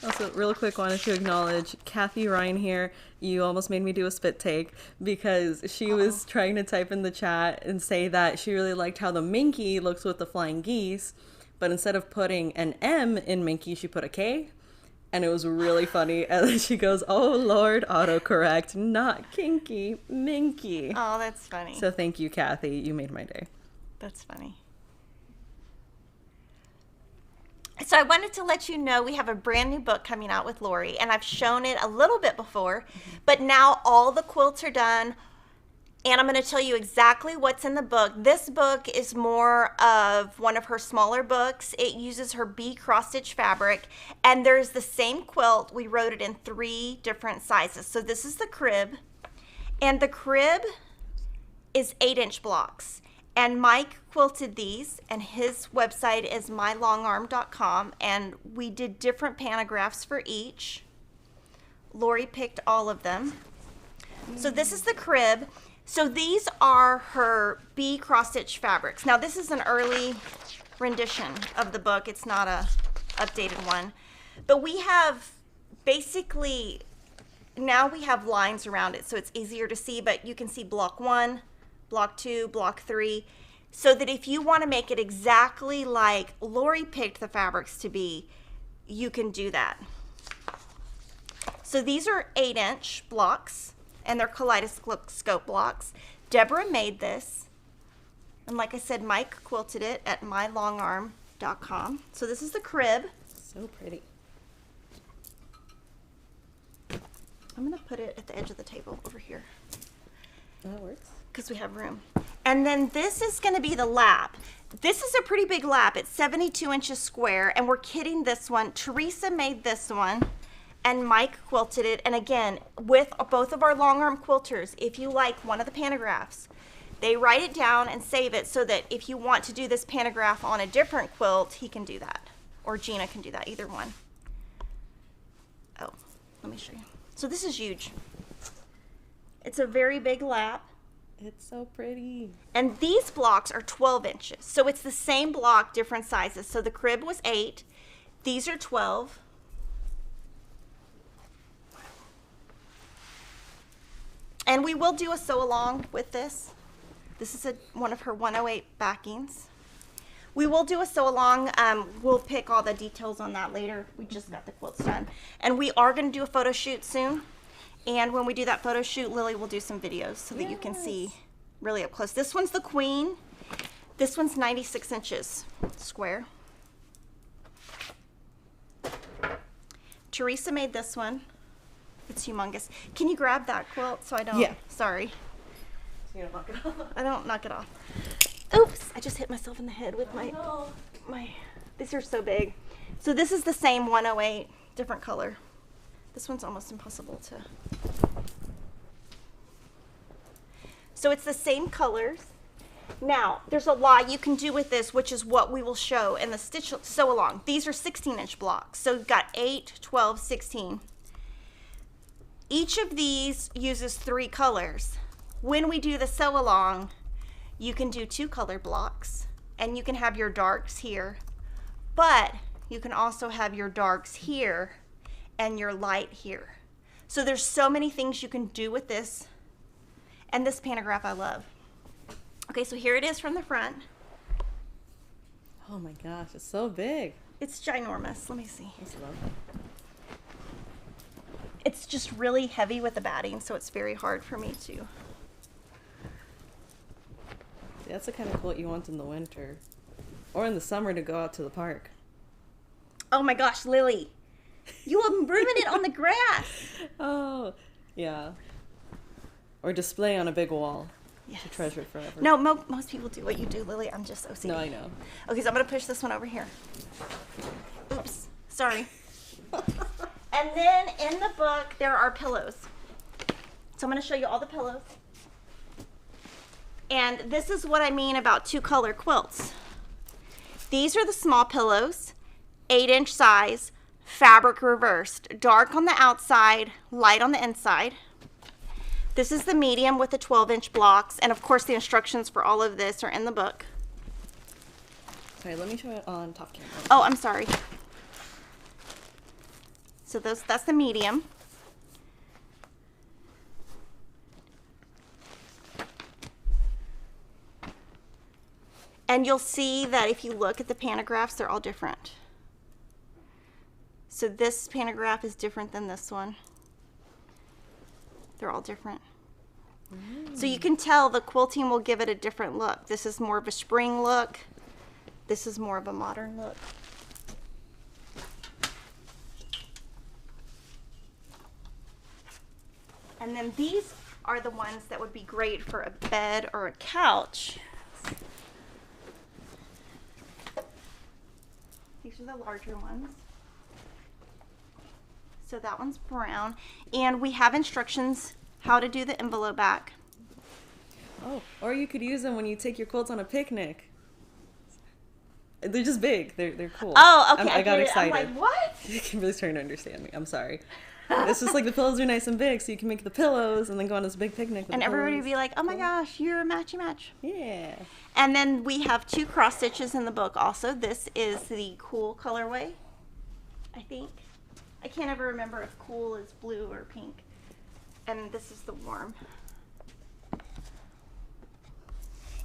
Also, real quick, wanted to acknowledge Kathy Ryan here. You almost made me do a spit take, because she was trying to type in the chat and say that she really liked how the Minky looks with the flying geese, but instead of putting an M in Minky, she put a K, and it was really funny. And then she goes, oh Lord, autocorrect, not kinky, Minky. Oh, that's funny. So thank you, Kathy. You made my day. That's funny. So I wanted to let you know we have a brand new book coming out with Lori, and I've shown it a little bit before, but now all the quilts are done, and I'm going to tell you exactly what's in the book. This book is more of one of her smaller books. It uses her bee cross-stitch fabric, and there's the same quilt. We wrote it in 3 different sizes. So this is the crib, and the crib is 8-inch blocks. And Mike quilted these, and his website is mylongarm.com, and we did different pantographs for each. Lori picked all of them. So this is the crib. So these are her bee cross-stitch fabrics. Now this is an early rendition of the book. It's not a updated one. But we have basically, now we have lines around it, so it's easier to see, but you can see block 1, block 2, block 3, so that if you want to make it exactly like Lori picked the fabrics to be, you can do that. So these are 8-inch blocks, and they're Kaleidoscope blocks. Deborah made this, and like I said, Mike quilted it at mylongarm.com. So this is the crib. So pretty. I'm going to put it at the edge of the table over here. That works. Because we have room. And then this is going to be the lap. This is a pretty big lap. It's 72 inches square, and we're kitting this one. Teresa made this one, and Mike quilted it. And again, with both of our long arm quilters, if you like one of the pantographs, they write it down and save it so that if you want to do this pantograph on a different quilt, he can do that. Or Gina can do that, either one. Oh, let me show you. So this is huge. It's a very big lap. It's so pretty. And these blocks are 12 inches. So it's the same block, different sizes. So the crib was 8. These are 12. And we will do a sew along with this. This is one of her 108 backings. We will do a sew along. We'll pick all the details on that later. We just got the quilts done. And we are going to do a photo shoot soon. And when we do that photo shoot, Lily will do some videos so that you can see really up close. This one's the queen. This one's 96 inches square. Teresa made this one. It's humongous. Can you grab that quilt so I don't? Yeah. Sorry. So you don't knock it off. I don't knock it off. Oops! I just hit myself in the head with my. These are so big. So this is the same 108, different color. This one's almost impossible to. So it's the same colors. Now, there's a lot you can do with this, which is what we will show in the stitch sew along. These are 16-inch blocks. So you've got 8, 12, 16. Each of these uses 3 colors. When we do the sew along, you can do 2 color blocks, and you can have your darks here, but you can also have your darks here and your light here. So there's so many things you can do with this, and this pantograph I love. Okay, so here it is from the front. Oh my gosh, it's so big. It's ginormous. Let me see. That's lovely. It's just really heavy with the batting, so it's very hard for me to. That's the kind of quilt you want in the winter or in the summer to go out to the park. Oh my gosh, Lily, you will ruin it on the grass. Oh, yeah. Or display on a big wall. Yes. To treasure it forever. No, most people do what you do, Lily. I'm just OCD. No, I know. Okay, so I'm going to push this one over here. Oops, sorry. And then in the book, there are pillows. So I'm going to show you all the pillows. And this is what I mean about 2-color quilts. These are the small pillows, 8-inch size, fabric reversed, dark on the outside, light on the inside. This is the medium with the 12-inch blocks, and of course the instructions for all of this are in the book. Okay, let me show it on top camera. Oh, I'm sorry. So that's the medium. And you'll see that if you look at the pantographs, they're all different. So this pantograph is different than this one. They're all different. So you can tell the quilting will give it a different look. This is more of a spring look. This is more of a modern look. And then these are the ones that would be great for a bed or a couch. These are the larger ones. So that one's brown. And we have instructions how to do the envelope back. Oh, or you could use them when you take your quilts on a picnic. They're just big. They're cool. Oh, okay. I got excited. I'm like, what? Kimberly's trying to understand me. I'm sorry. It's just like the pillows are nice and big, so you can make the pillows and then go on this big picnic with And the everybody would pillows. be like, oh my gosh, you're a matchy match. Yeah. And then we have 2 cross stitches in the book also. This is the cool colorway, I think. I can't ever remember if cool is blue or pink. And this is the warm.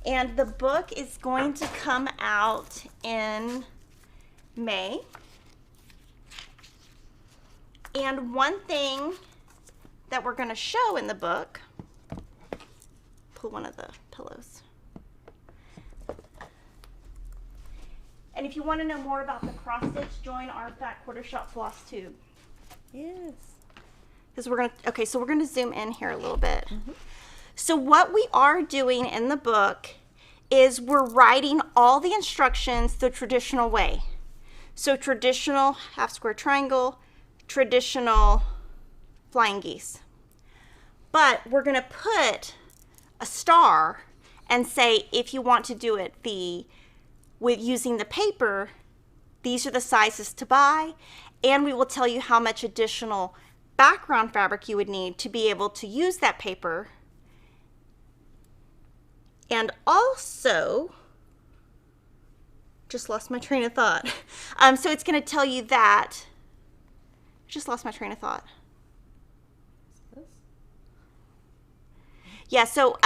And the book is going to come out in May. And one thing that we're going to show in the book, pull one of the pillows. And if you want to know more about the cross stitch, join our fat quarter shot floss tube. Yes. Because we're going to, okay, so we're going to zoom in here a little bit. So what we are doing in the book is we're writing all the instructions the traditional way. So traditional half square triangle, traditional flying geese. But we're going to put a star and say if you want to do it with using the paper, these are the sizes to buy, and we will tell you how much additional background fabric you would need to be able to use that paper And also, just lost my train of thought. So it's going to tell you that, just lost my train of thought. Yeah, so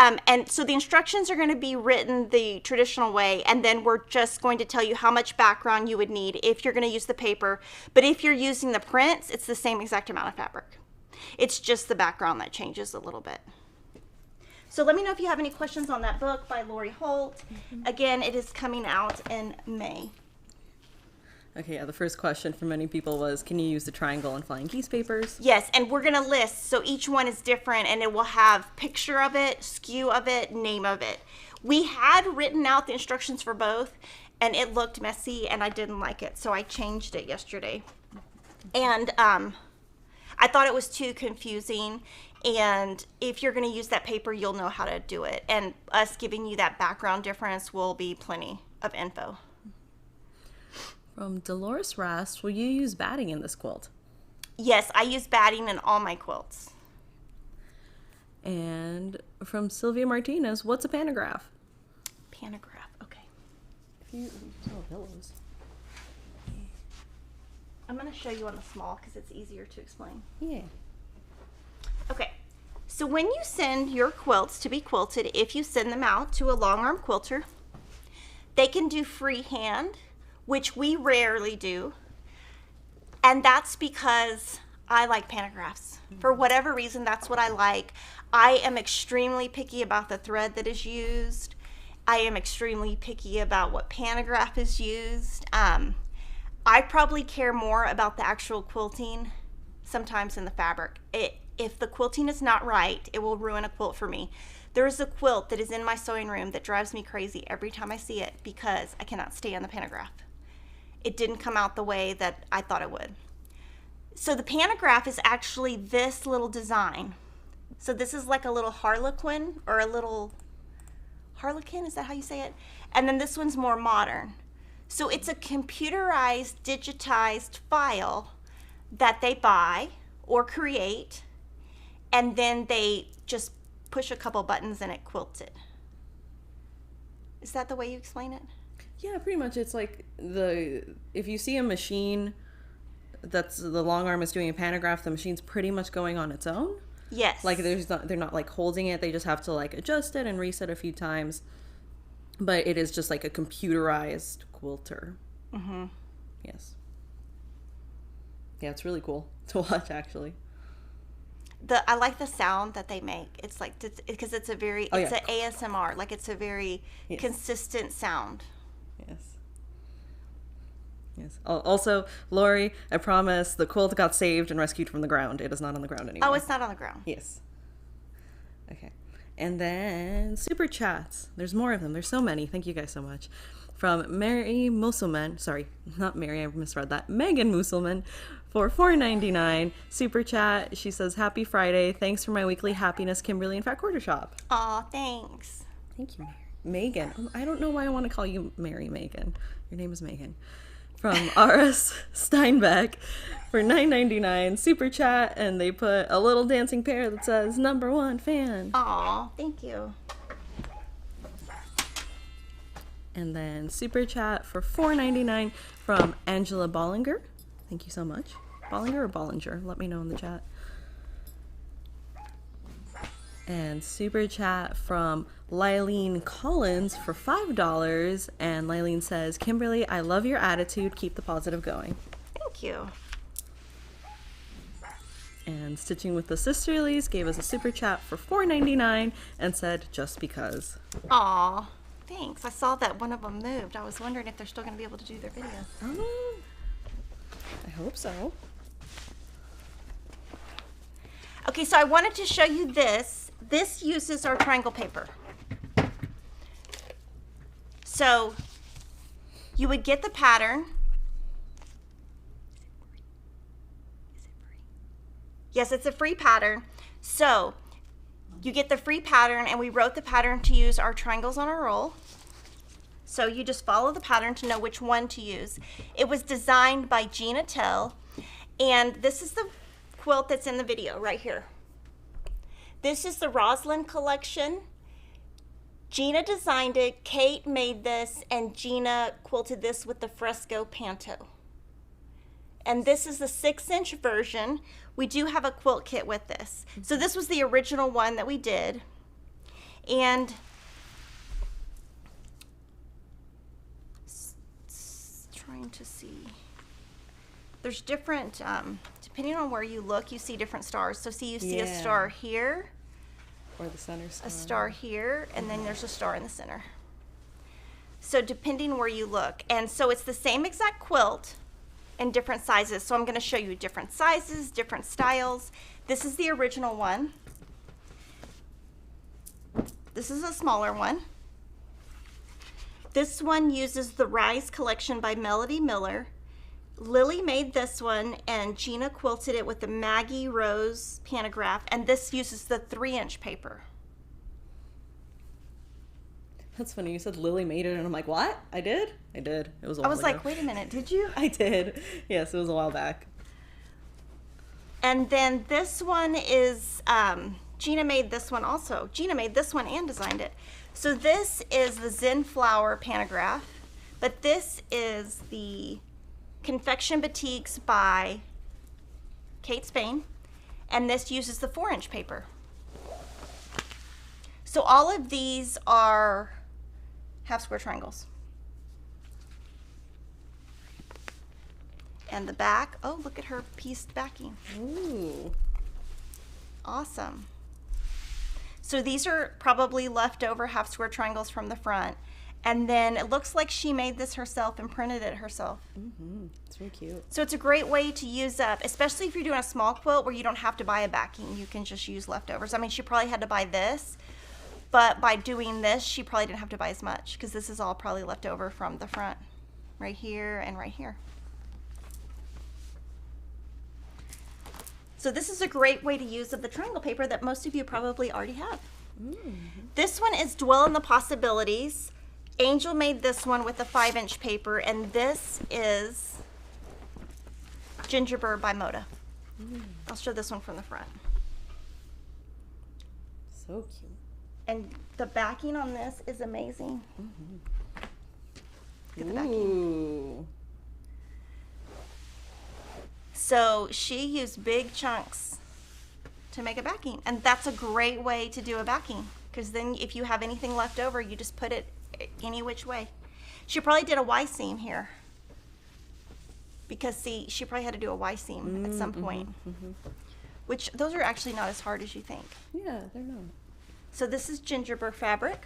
so the instructions are going to be written the traditional way, and then we're just going to tell you how much background you would need if you're going to use the paper. But if you're using the prints, it's the same exact amount of fabric. It's just the background that changes a little bit. So let me know if you have any questions on that book by Lori Holt. Again, it is coming out in May. Okay, yeah, the first question for many people was, can you use the triangle and flying geese papers? Yes, and we're going to list, so each one is different, and it will have picture of it, SKU of it, name of it. We had written out the instructions for both, and it looked messy, and I didn't like it, so I changed it yesterday. And I thought it was too confusing, and if you're going to use that paper, you'll know how to do it. And us giving you that background difference will be plenty of info. From Dolores Rast, will you use batting in this quilt? Yes, I use batting in all my quilts. And from Sylvia Martinez, what's a pantograph? Pantograph, okay. If you tell pillows. I'm going to show you on the small because it's easier to explain. Yeah. Okay, so when you send your quilts to be quilted, if you send them out to a long arm quilter, they can do freehand, which we rarely do, and that's because I like pantographs. For whatever reason, that's what I like. I am extremely picky about the thread that is used. I am extremely picky about what pantograph is used. I probably care more about the actual quilting sometimes than the fabric. If the quilting is not right, it will ruin a quilt for me. There is a quilt that is in my sewing room that drives me crazy every time I see it because I cannot stand the pantograph. It didn't come out the way that I thought it would. So the pantograph is actually this little design. So this is like a little harlequin or a little harlequin, is that how you say it? And then this one's more modern. So it's a computerized, digitized file that they buy or create, and then they just push a couple buttons and it quilts it. Is that the way you explain it? Yeah, pretty much. It's like if you see a machine that's the long arm is doing a pantograph, the machine's pretty much going on its own. Yes. Like they're not like holding it. They just have to like adjust it and reset a few times. But it is just like a computerized quilter. Mm-hmm. Yes. Yeah, it's really cool to watch actually. I like the sound that they make. It's like because it's a very it's an ASMR. Like it's a very consistent sound. Yes. Yes. Also, Lori, I promise the quilt got saved and rescued from the ground. It is not on the ground anymore. Oh, it's not on the ground. Yes. Okay. And then super chats. There's more of them. There's so many. Thank you guys so much. From Mary Musselman. Sorry, not Mary. I misread that. Megan Musselman for $4.99 super chat. She says, "Happy Friday. Thanks for my weekly happiness, Kimberly and Fat Quarter Shop." Aw, thanks. Thank you, Megan. I don't know why I want to call you Mary Megan. Your name is Megan. From R.S. Steinbeck for $9.99 super chat, and they put a little dancing pear that says #1 fan. Aw, thank you. And then super chat for $4.99 from Angela Bollinger. Thank you so much. Bollinger or Bollinger? Let me know in the chat. And super chat from Lylene Collins for $5. And Lylene says, "Kimberly, I love your attitude. Keep the positive going." Thank you. And Stitching with the Sisterlies gave us a super chat for $4.99 and said, "Just because." Aw, thanks. I saw that one of them moved. I was wondering if they're still going to be able to do their videos. I hope so. Okay, so I wanted to show you this. This uses our triangle paper. So you would get the pattern. Is it free? Yes, it's a free pattern. So you get the free pattern, and we wrote the pattern to use our triangles on our roll. So you just follow the pattern to know which one to use. It was designed by Gina Tell, and this is the quilt that's in the video right here. This is the Roslyn collection. Gina designed it, Kate made this, and Gina quilted this with the fresco panto. And this is the 6-inch version. We do have a quilt kit with this. So this was the original one that we did. And trying to see. There's different, depending on where you look, you see different stars. So see, you see a star here. Or the center star. A star here, and then there's a star in the center. So depending where you look. And so it's the same exact quilt in different sizes. So I'm going to show you different sizes, different styles. This is the original one. This is a smaller one. This one uses the Rise collection by Melody Miller. Lilly made this one, and Gina quilted it with the Maggie Rose pantograph, and this uses the 3-inch paper. That's funny. You said Lilly made it, and I'm like, what? I did? I did. It was a while ago. Like, wait a minute, did you? I did. Yes, it was a while back. And then this one is, Gina made this one also. Gina made this one and designed it. So this is the Zen Flower pantograph, but this is the Confection Batiks by Kate Spain, and this uses the 4-inch paper. So all of these are half square triangles. And the back, oh, look at her pieced backing. Ooh. Awesome. So these are probably leftover half square triangles from the front. And then it looks like she made this herself and printed it herself. Mm-hmm. It's really cute. So it's a great way to use up, especially if you're doing a small quilt where you don't have to buy a backing. You can just use leftovers. I mean, she probably had to buy this, but by doing this, she probably didn't have to buy as much because this is all probably left over from the front, right here and right here. So this is a great way to use up the triangle paper that most of you probably already have. Mm-hmm. This one is Dwell in the Possibilities. Angel made this one with a 5-inch paper, and this is Gingerbird by Moda. I'll show this one from the front. So cute. And the backing on this is amazing. Mm-hmm. Look at the backing. Ooh. So she used big chunks to make a backing, and that's a great way to do a backing, because then if you have anything left over, you just put it any which way. She probably did a Y seam here, because see, she probably had to do a Y seam at some point, which those are actually not as hard as you think. Yeah, they're not. So this is Gingerbird fabric.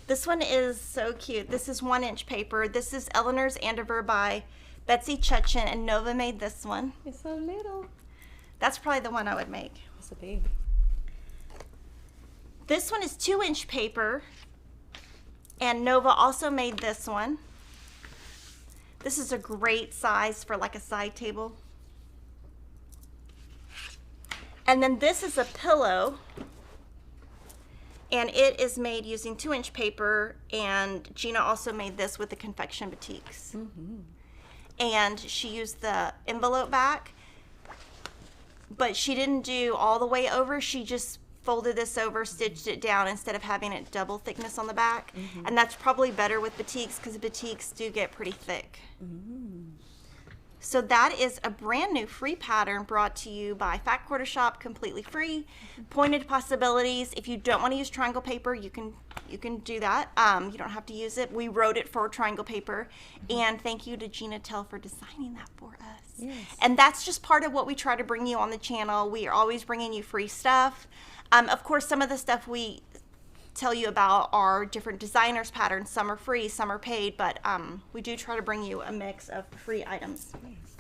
This one is so cute. This is 1-inch paper. This is Eleanor's Andover by Betsy Chutchin, and Nova made this one. It's so little. That's probably the one I would make. It's a baby. This one is 2-inch paper, and Nova also made this one. This is a great size for like a side table. And then this is a pillow, and it is made using 2-inch paper, and Gina also made this with the Confection Batiks. Mm-hmm. And she used the envelope back, but she didn't do all the way over. She just folded this over, stitched it down instead of having it double thickness on the back. Mm-hmm. And that's probably better with batiks because batiks do get pretty thick. Mm-hmm. So that is a brand new free pattern brought to you by Fat Quarter Shop, completely free. Mm-hmm. Pointed Possibilities. If you don't want to use triangle paper, you can do that. You don't have to use it. We wrote it for triangle paper. Mm-hmm. And thank you to Gina Tell for designing that for us. Yes. And that's just part of what we try to bring you on the channel. We are always bringing you free stuff. Of course, some of the stuff we tell you about are different designers' patterns. Some are free, some are paid, but we do try to bring you a mix of free items.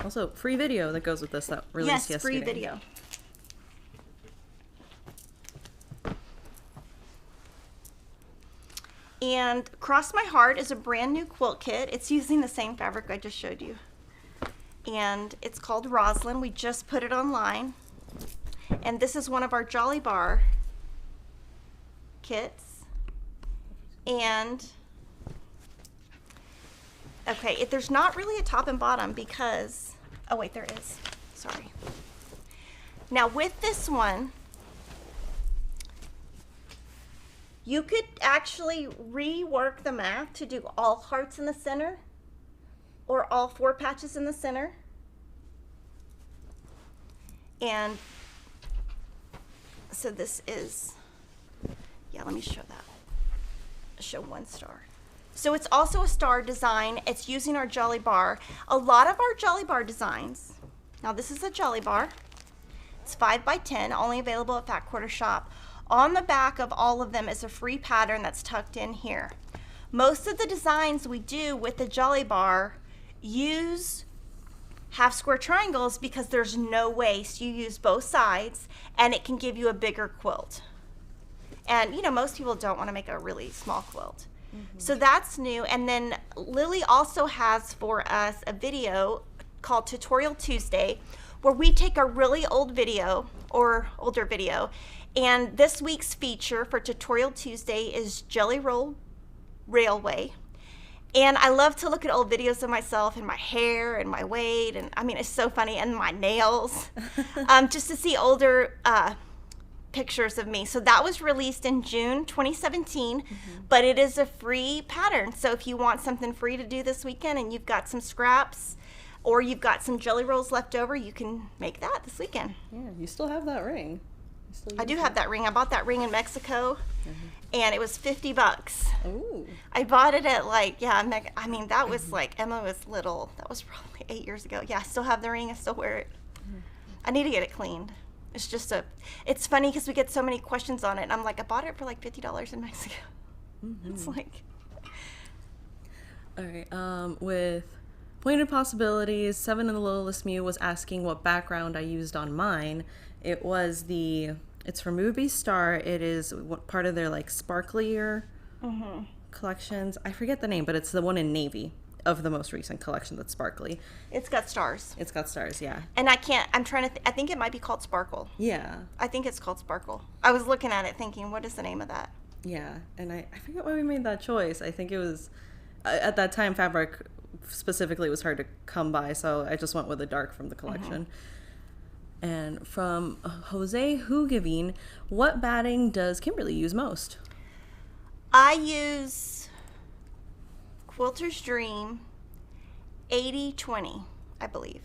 Also, free video that goes with this that released yesterday. Yes, free video. And Cross My Heart is a brand new quilt kit. It's using the same fabric I just showed you. And it's called Roslyn. We just put it online. And this is one of our Jolly Bar kits. And, okay, there's not really a top and bottom because, oh wait, there is. Sorry. Now with this one, You could actually rework the math to do all hearts in the center or all 4 patches in the center. And so this is, yeah, let me show that. Show 1 star. So it's also a star design. It's using our Jelly Bar. A lot of our Jelly Bar designs, now this is a Jelly Bar. It's 5 by 10, only available at Fat Quarter Shop. On the back of all of them is a free pattern that's tucked in here. Most of the designs we do with the Jelly Bar use half square triangles because there's no waste. You use both sides and it can give you a bigger quilt. And you know, most people don't want to make a really small quilt. So that's new. And then Lilly also has for us a video called Tutorial Tuesday, where we take a really old video or older video. And this week's feature for Tutorial Tuesday is Jelly Roll Railway. And I love to look at old videos of myself and my hair and my weight. And I mean, it's so funny. And my nails, just to see older pictures of me. So that was released in June 2017, but it is a free pattern. So if you want something free to do this weekend and you've got some scraps or you've got some jelly rolls left over, you can make that this weekend. Yeah, you still have that ring. I do have that ring. I bought that ring in Mexico and it was $50. Ooh. I bought it at like, yeah, I mean, that was like, Emma was little. That was probably 8 years ago. Yeah, I still have the ring. I still wear it. I need to get it cleaned. It's just it's funny because we get so many questions on it. And I'm like, I bought it for like $50 in Mexico. It's like. All right. With Pointed Possibilities, 7 in the Littlest Mew was asking what background I used on mine. It's from Movie Star. It is part of their like sparklier collections. I forget the name, but it's the one in navy of the most recent collection that's sparkly. It's got stars. It's got stars, yeah. And I'm trying to, I think it might be called Sparkle. Yeah. I think it's called Sparkle. I was looking at it thinking, what is the name of that? Yeah, and I forget why we made that choice. I think it was, at that time, fabric specifically was hard to come by, so I just went with the dark from the collection. And from Jose Hugavine, what batting does Kimberly use most? I use Quilter's Dream 80/20, I believe.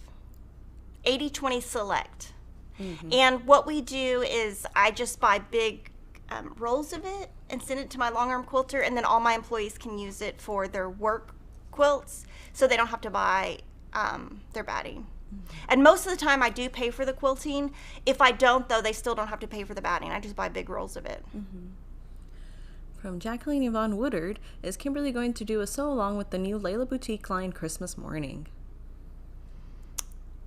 80/20 Select. And what we do is I just buy big rolls of it and send it to my long arm quilter, and then all my employees can use it for their work quilts so they don't have to buy their batting. And most of the time I do pay for the quilting. If I don't, though, they still don't have to pay for the batting. I just buy big rolls of it. From Jacqueline Yvonne Woodard, is Kimberly going to do a sew along with the new Layla Boutique line Christmas morning?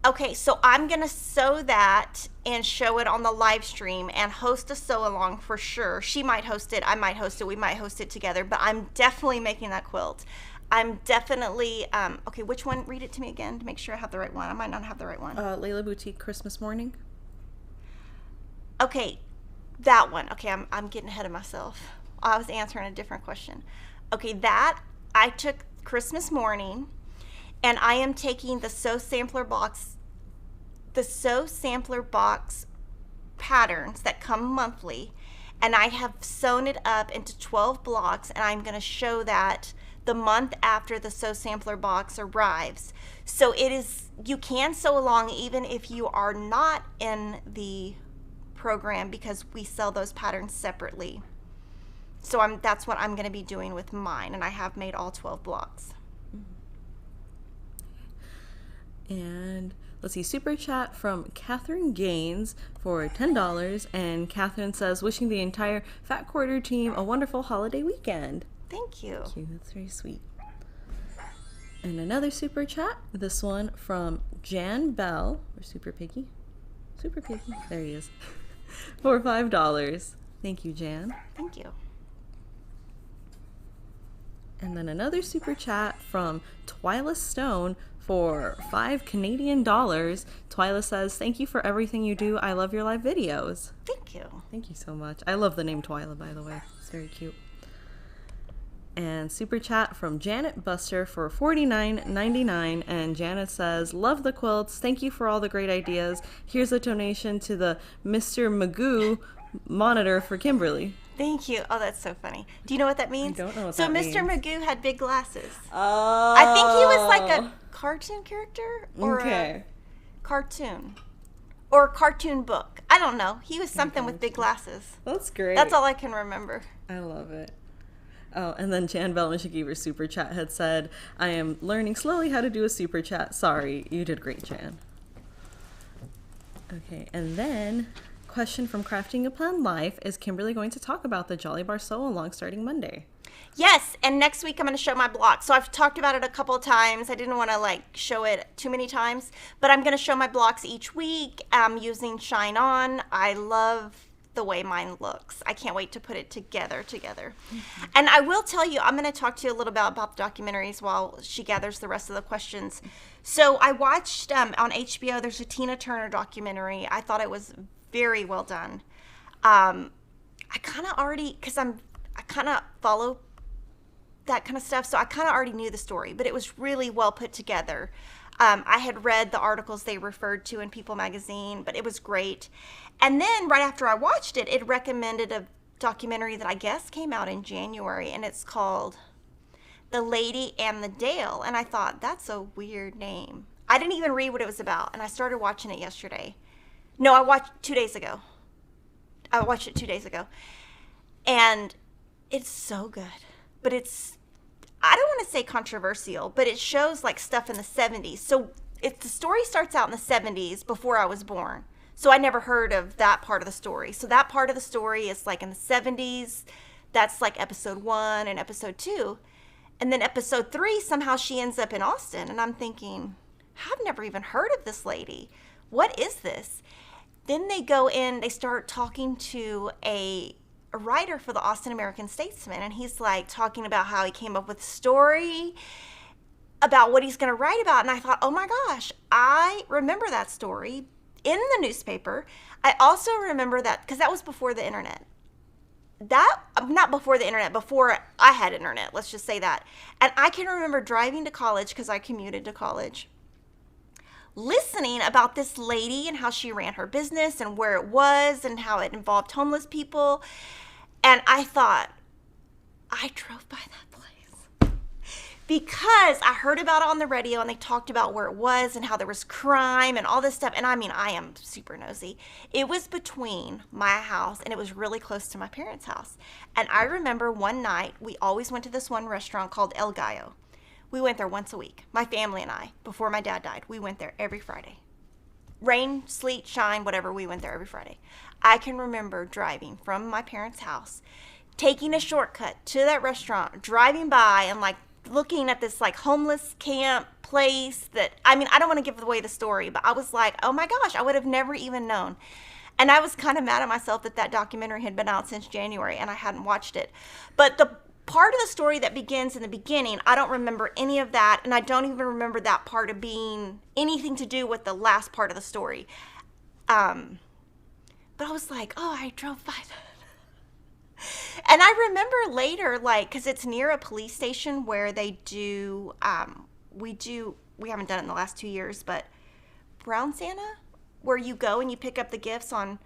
Okay, so I'm going to sew that and show it on the live stream and host a sew along for sure. She might host it, I might host it, we might host it together, but I'm definitely making that quilt. I'm definitely, okay, which one? Read it to me again to make sure I have the right one. I might not have the right one. Layla Boutique Christmas morning. Okay, that one. Okay, I'm getting ahead of myself. I was answering a different question. Okay, that, I took Christmas morning, and I am taking the Sew Sampler box patterns that come monthly, and I have sewn it up into 12 blocks, and I'm going to show that the month after the Sew Sampler box arrives. So it is, you can sew along even if you are not in the program because we sell those patterns separately. So that's what I'm going to be doing with mine, and I have made all 12 blocks. And let's see, super chat from Catherine Gaines for $10, and Catherine says, wishing the entire Fat Quarter team a wonderful holiday weekend. Thank you. Thank you, that's very sweet. And another super chat, this one from Jan Bell, or Super Piggy, there he is, for $5. Thank you, Jan. Thank you. And then another super chat from Twyla Stone for $5 Canadian. Twyla says, thank you for everything you do. I love your live videos. Thank you. Thank you so much. I love the name Twyla, by the way. It's very cute. And super chat from Janet Buster for $49.99. And Janet says, love the quilts. Thank you for all the great ideas. Here's a donation to the Mr. Magoo monitor for Kimberly. Thank you. Oh, that's so funny. Do you know what that means? I don't know what so that means. So Mr. Magoo had big glasses. Oh. I think he was like a cartoon character or a cartoon or cartoon book. I don't know. He was something with big glasses. That's great. That's all I can remember. I love it. Oh, and then Jan Bell, when she gave her super chat, had said, I am learning slowly how to do a super chat. Sorry, you did great, Jan. Okay, and then question from Crafting Upon Life, is Kimberly going to talk about the Jolly Bar Sew Along starting Monday? Yes, and next week I'm going to show my block. So I've talked about it a couple of times. I didn't want to show it too many times, but I'm going to show my blocks each week. I'm using Shine On. I love the way mine looks. I can't wait to put it together. Mm-hmm. And I will tell you, I'm going to talk to you a little bit about the documentaries while she gathers the rest of the questions. So I watched on HBO, there's a Tina Turner documentary. I thought it was very well done. I kind of already, because I kind of follow that kind of stuff, so I kind of already knew the story, but it was really well put together. I had read the articles they referred to in People magazine, but it was great. And then right after I watched it, it recommended a documentary that I guess came out in January, and it's called The Lady and the Dale. And I thought, that's a weird name. I didn't even read what it was about, and I started watching it yesterday. No, I watched 2 days ago. I watched it 2 days ago. And it's so good. But it's, I don't want to say controversial, but it shows stuff in the 70s. So if the story starts out in the 70s before I was born. So I never heard of that part of the story. So that part of the story is in the 70s. That's episode 1 and episode 2. And then episode 3, somehow she ends up in Austin. And I'm thinking, I've never even heard of this lady. What is this? Then they go in, they start talking to a writer for the Austin American-Statesman, and he's talking about how he came up with a story about what he's going to write about. And I thought, oh my gosh, I remember that story in the newspaper. I also remember that because that was before the internet. Not before the internet, before I had internet, let's just say that. And I can remember driving to college, because I commuted to college, listening about this lady and how she ran her business and where it was and how it involved homeless people. And I thought, I drove by that place because I heard about it on the radio, and they talked about where it was and how there was crime and all this stuff. And I mean, I am super nosy. It was between my house, and it was really close to my parents' house. And I remember one night, we always went to this one restaurant called El Gallo. We went there once a week. My family and I, before my dad died, we went there every Friday. Rain, sleet, shine, whatever, we went there every Friday. I can remember driving from my parents' house, taking a shortcut to that restaurant, driving by and looking at this homeless camp place that, I mean, I don't want to give away the story, but I was like, oh my gosh, I would have never even known. And I was kind of mad at myself that documentary had been out since January and I hadn't watched it. But the part of the story that begins in the beginning, I don't remember any of that, and I don't even remember that part of being anything to do with the last part of the story. But I was like, oh, I drove by that. And I remember later, because it's near a police station where they do, we haven't done it in the last 2 years, but Brown Santa, where you go and you pick up the gifts on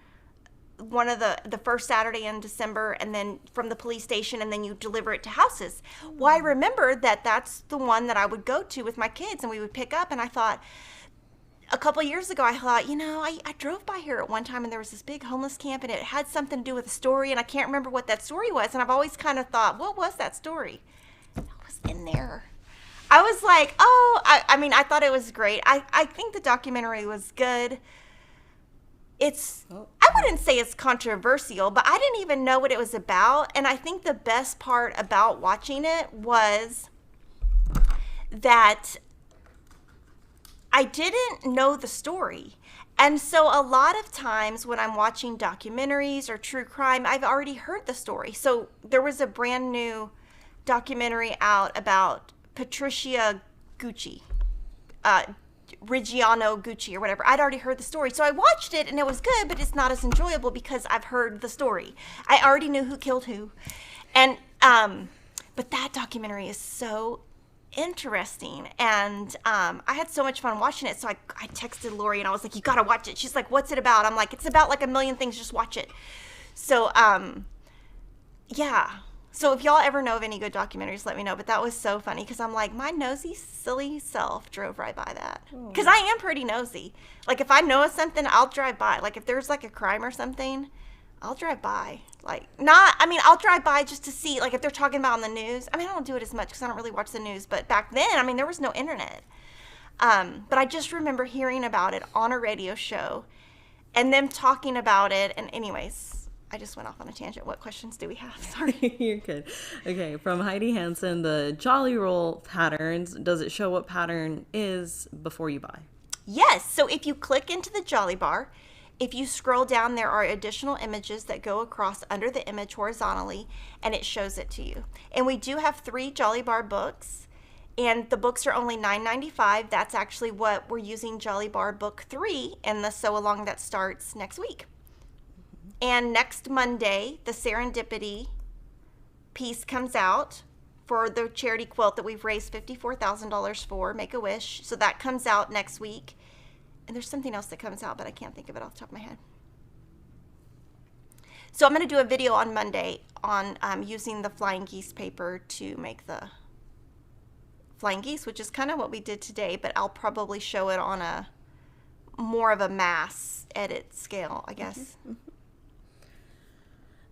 one of the first Saturday in December, and then from the police station, and then you deliver it to houses. Well, I remember that's the one that I would go to with my kids, and we would pick up. And I thought, a couple of years ago, I thought, I drove by here at one time, and there was this big homeless camp, and it had something to do with a story, and I can't remember what that story was. And I've always kind of thought, what was that story? That was in there. I was like, oh, I mean, I thought it was great. I think the documentary was good. I wouldn't say it's controversial, but I didn't even know what it was about. And I think the best part about watching it was that I didn't know the story. And so a lot of times when I'm watching documentaries or true crime, I've already heard the story. So there was a brand new documentary out about Patricia Gucci, Reggiano Gucci or whatever. I'd already heard the story. So I watched it and it was good, but it's not as enjoyable because I've heard the story. I already knew who killed who. And, but that documentary is so interesting. And I had so much fun watching it. So I texted Lori and I was like, you got to watch it. She's like, what's it about? I'm like, it's about like a million things. Just watch it. So Yeah. So if y'all ever know of any good documentaries, let me know. But that was so funny because I'm like, my nosy, silly self drove right by that. Because I am pretty nosy. Like if I know of something, I'll drive by. Like if there's like a crime or something, I'll drive by. I'll drive by just to see, like if they're talking about on the news. I mean, I don't do it as much because I don't really watch the news. But back then, I mean, there was no internet. But I just remember hearing about it on a radio show and them talking about it. And anyways, I just went off on a tangent. What questions do we have? Sorry. You're good. Okay, from Heidi Hansen, the Jolly Roll patterns, does it show what pattern is before you buy? Yes. So if you click into the Jolly Bar, if you scroll down, there are additional images that go across under the image horizontally, and it shows it to you. And we do have 3 Jolly Bar books, and the books are only $9.95. That's actually what we're using Jolly Bar Book 3 in the Sew Along that starts next week. And next Monday, the Serendipity piece comes out for the charity quilt that we've raised $54,000 for, Make-A-Wish. So that comes out next week. And there's something else that comes out, but I can't think of it off the top of my head. So I'm going to do a video on Monday on using the flying geese paper to make the flying geese, which is kind of what we did today, but I'll probably show it on a more of a mass edit scale, I guess. Mm-hmm.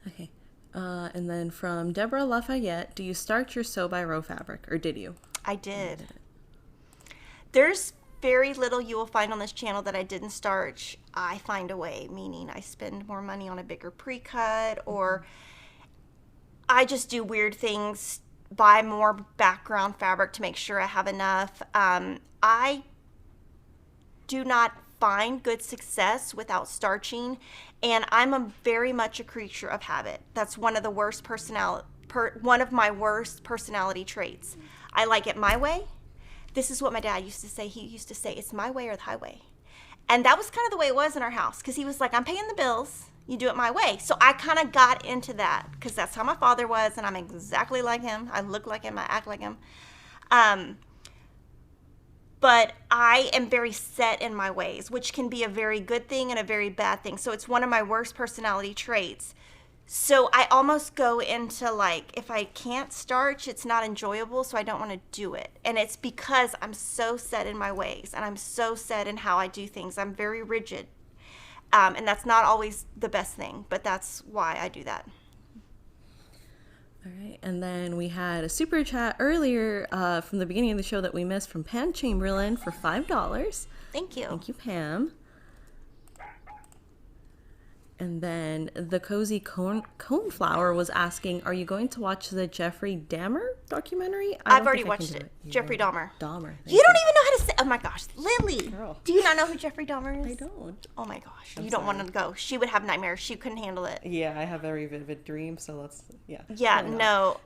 Okay. And then from Deborah Lafayette, do you starch your sew by row fabric, or did you? I did. There's very little you will find on this channel that I didn't starch. I find a way, meaning I spend more money on a bigger pre-cut, or I just do weird things, buy more background fabric to make sure I have enough. I do not find good success without starching, and I'm very much a creature of habit. That's one of the worst one of my worst personality traits. I like it my way. This is what my dad used to say. He used to say, it's my way or the highway. And that was kind of the way it was in our house, because he was like, I'm paying the bills, you do it my way. So I kind of got into that because that's how my father was, and I'm exactly like him. I look like him, I act like him. But I am very set in my ways, which can be a very good thing and a very bad thing. So it's one of my worst personality traits. So I almost go into like, if I can't starch, it's not enjoyable, so I don't want to do it. And it's because I'm so set in my ways, and I'm so set in how I do things. I'm very rigid. And that's not always the best thing, but that's why I do that. All right, and then we had a super chat earlier from the beginning of the show that we missed from Pam Chamberlain for $5. Thank you. Thank you, Pam. And then the Cozy Coneflower was asking, are you going to watch the Jeffrey Dahmer documentary? I've already watched it. Jeffrey Dahmer. You don't even know how to say. Oh my gosh, Lily. Girl. Do you not know who Jeffrey Dahmer is? I don't. Oh my gosh, you don't want to go. She would have nightmares. She couldn't handle it. Yeah, I have very vivid dreams, so let's, yeah. Yeah, no.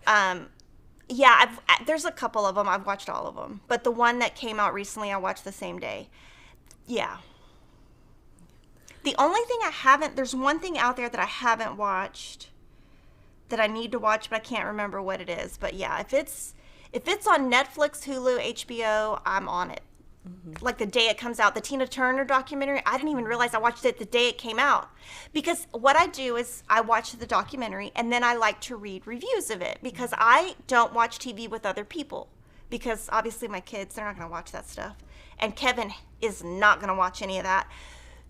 Yeah, there's a couple of them. I've watched all of them. But the one that came out recently, I watched the same day. Yeah. The only thing there's one thing out there that I haven't watched that I need to watch, but I can't remember what it is. But yeah, if it's on Netflix, Hulu, HBO, I'm on it. Mm-hmm. Like the day it comes out, the Tina Turner documentary, I didn't even realize I watched it the day it came out. Because what I do is I watch the documentary and then I like to read reviews of it, because I don't watch TV with other people. Because obviously my kids, they're not going to watch that stuff. And Kevin is not going to watch any of that.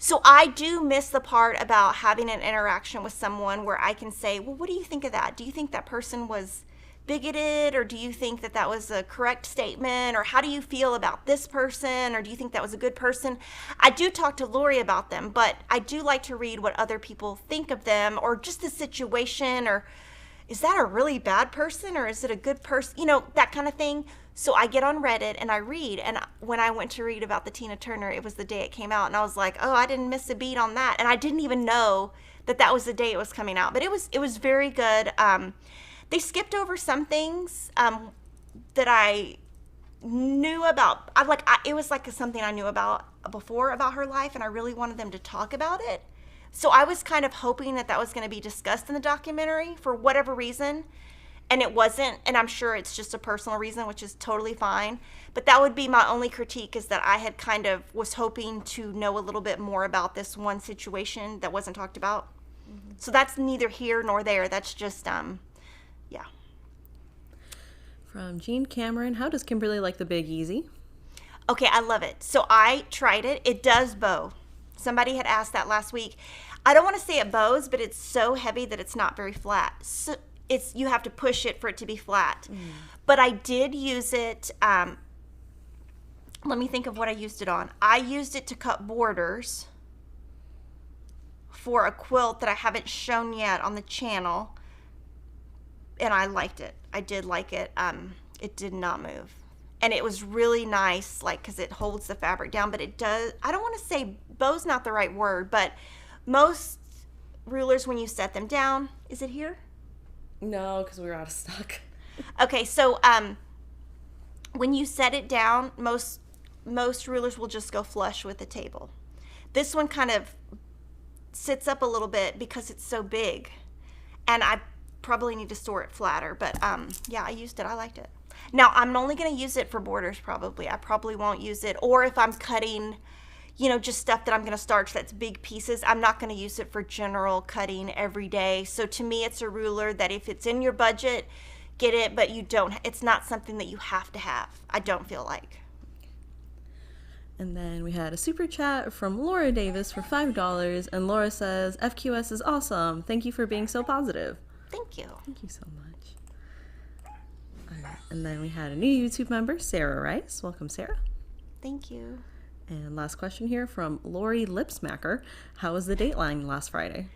So I do miss the part about having an interaction with someone where I can say, well, what do you think of that? Do you think that person was bigoted, or do you think that that was a correct statement, or how do you feel about this person, or do you think that was a good person? I do talk to Lori about them, but I do like to read what other people think of them, or just the situation, or is that a really bad person, or is it a good person? You know, that kind of thing. So I get on Reddit and I read, and when I went to read about the Tina Turner, it was the day it came out, and I was like, oh, I didn't miss a beat on that. And I didn't even know that that was the day it was coming out, but it was very good. They skipped over some things that I knew about. It was like something I knew about before about her life, and I really wanted them to talk about it. So I was kind of hoping that was going to be discussed in the documentary for whatever reason, and it wasn't. And I'm sure it's just a personal reason, which is totally fine. But that would be my only critique, is that I had kind of was hoping to know a little bit more about this one situation that wasn't talked about. Mm-hmm. So that's neither here nor there. That's just Yeah. From Jean Cameron, how does Kimberly like the Big Easy? Okay, I love it. So I tried it. It does bow. Somebody had asked that last week. I don't want to say it bows, but it's so heavy that it's not very flat. So you have to push it for it to be flat. But I did use it. Let me think of what I used it on. I used it to cut borders for a quilt that I haven't shown yet on the channel, and I liked it. I did like it. It did not move, and it was really nice, like, because it holds the fabric down. But it does. I don't want to say bow's not the right word, but most rulers, when you set them down, is it here? No, because we were out of stock. Okay, so when you set it down, most rulers will just go flush with the table. This one kind of sits up a little bit because it's so big, and I probably need to store it flatter. But yeah, I used it. I liked it. Now I'm only going to use it for borders. Probably I probably won't use it, or if I'm cutting, just stuff that I'm going to starch that's big pieces, I'm not going to use it for general cutting every day. So to me, it's a ruler that if it's in your budget, get it, but it's not something that you have to have. I don't feel like. And then we had a super chat from Laura Davis for $5, and Laura says, FQS is awesome. Thank you for being so positive. Thank you. Thank you so much. All right. And then we had a new YouTube member, Sarah Rice. Welcome, Sarah. Thank you. And last question here from Lori Lipsmacker. How was the Dateline last Friday?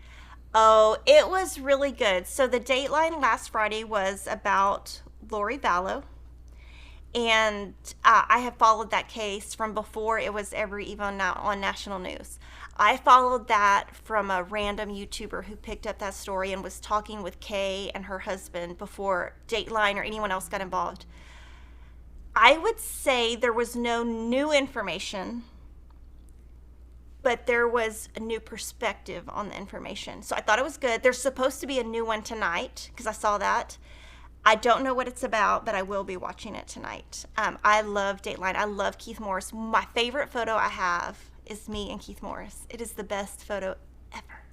Oh, it was really good. So the Dateline last Friday was about Lori Vallow. And I have followed that case from before it was ever even on national news. I followed that from a random YouTuber who picked up that story and was talking with Kay and her husband before Dateline or anyone else got involved. I would say there was no new information, but there was a new perspective on the information. So I thought it was good. There's supposed to be a new one tonight because I saw that. I don't know what it's about, but I will be watching it tonight. I love Dateline. I love Keith Morris. My favorite photo I have is me and Keith Morris. It is the best photo ever.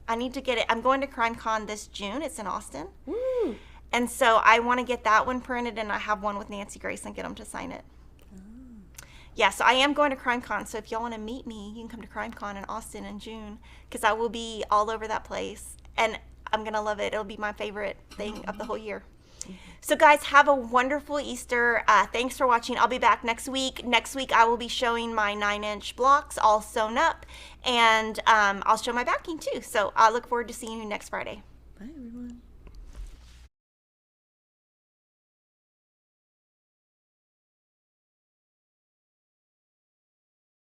I need to get it. I'm going to CrimeCon this June. It's in Austin. Woo! And so I want to get that one printed, and I have one with Nancy Grace and get them to sign it. Yeah, so I am going to CrimeCon. So if y'all want to meet me, you can come to CrimeCon in Austin in June because I will be all over that place. And I'm going to love it. It'll be my favorite thing of the whole year. So guys, have a wonderful Easter. Thanks for watching. I'll be back next week. Next week I will be showing my 9-inch blocks all sewn up, and I'll show my backing too. So I look forward to seeing you next Friday.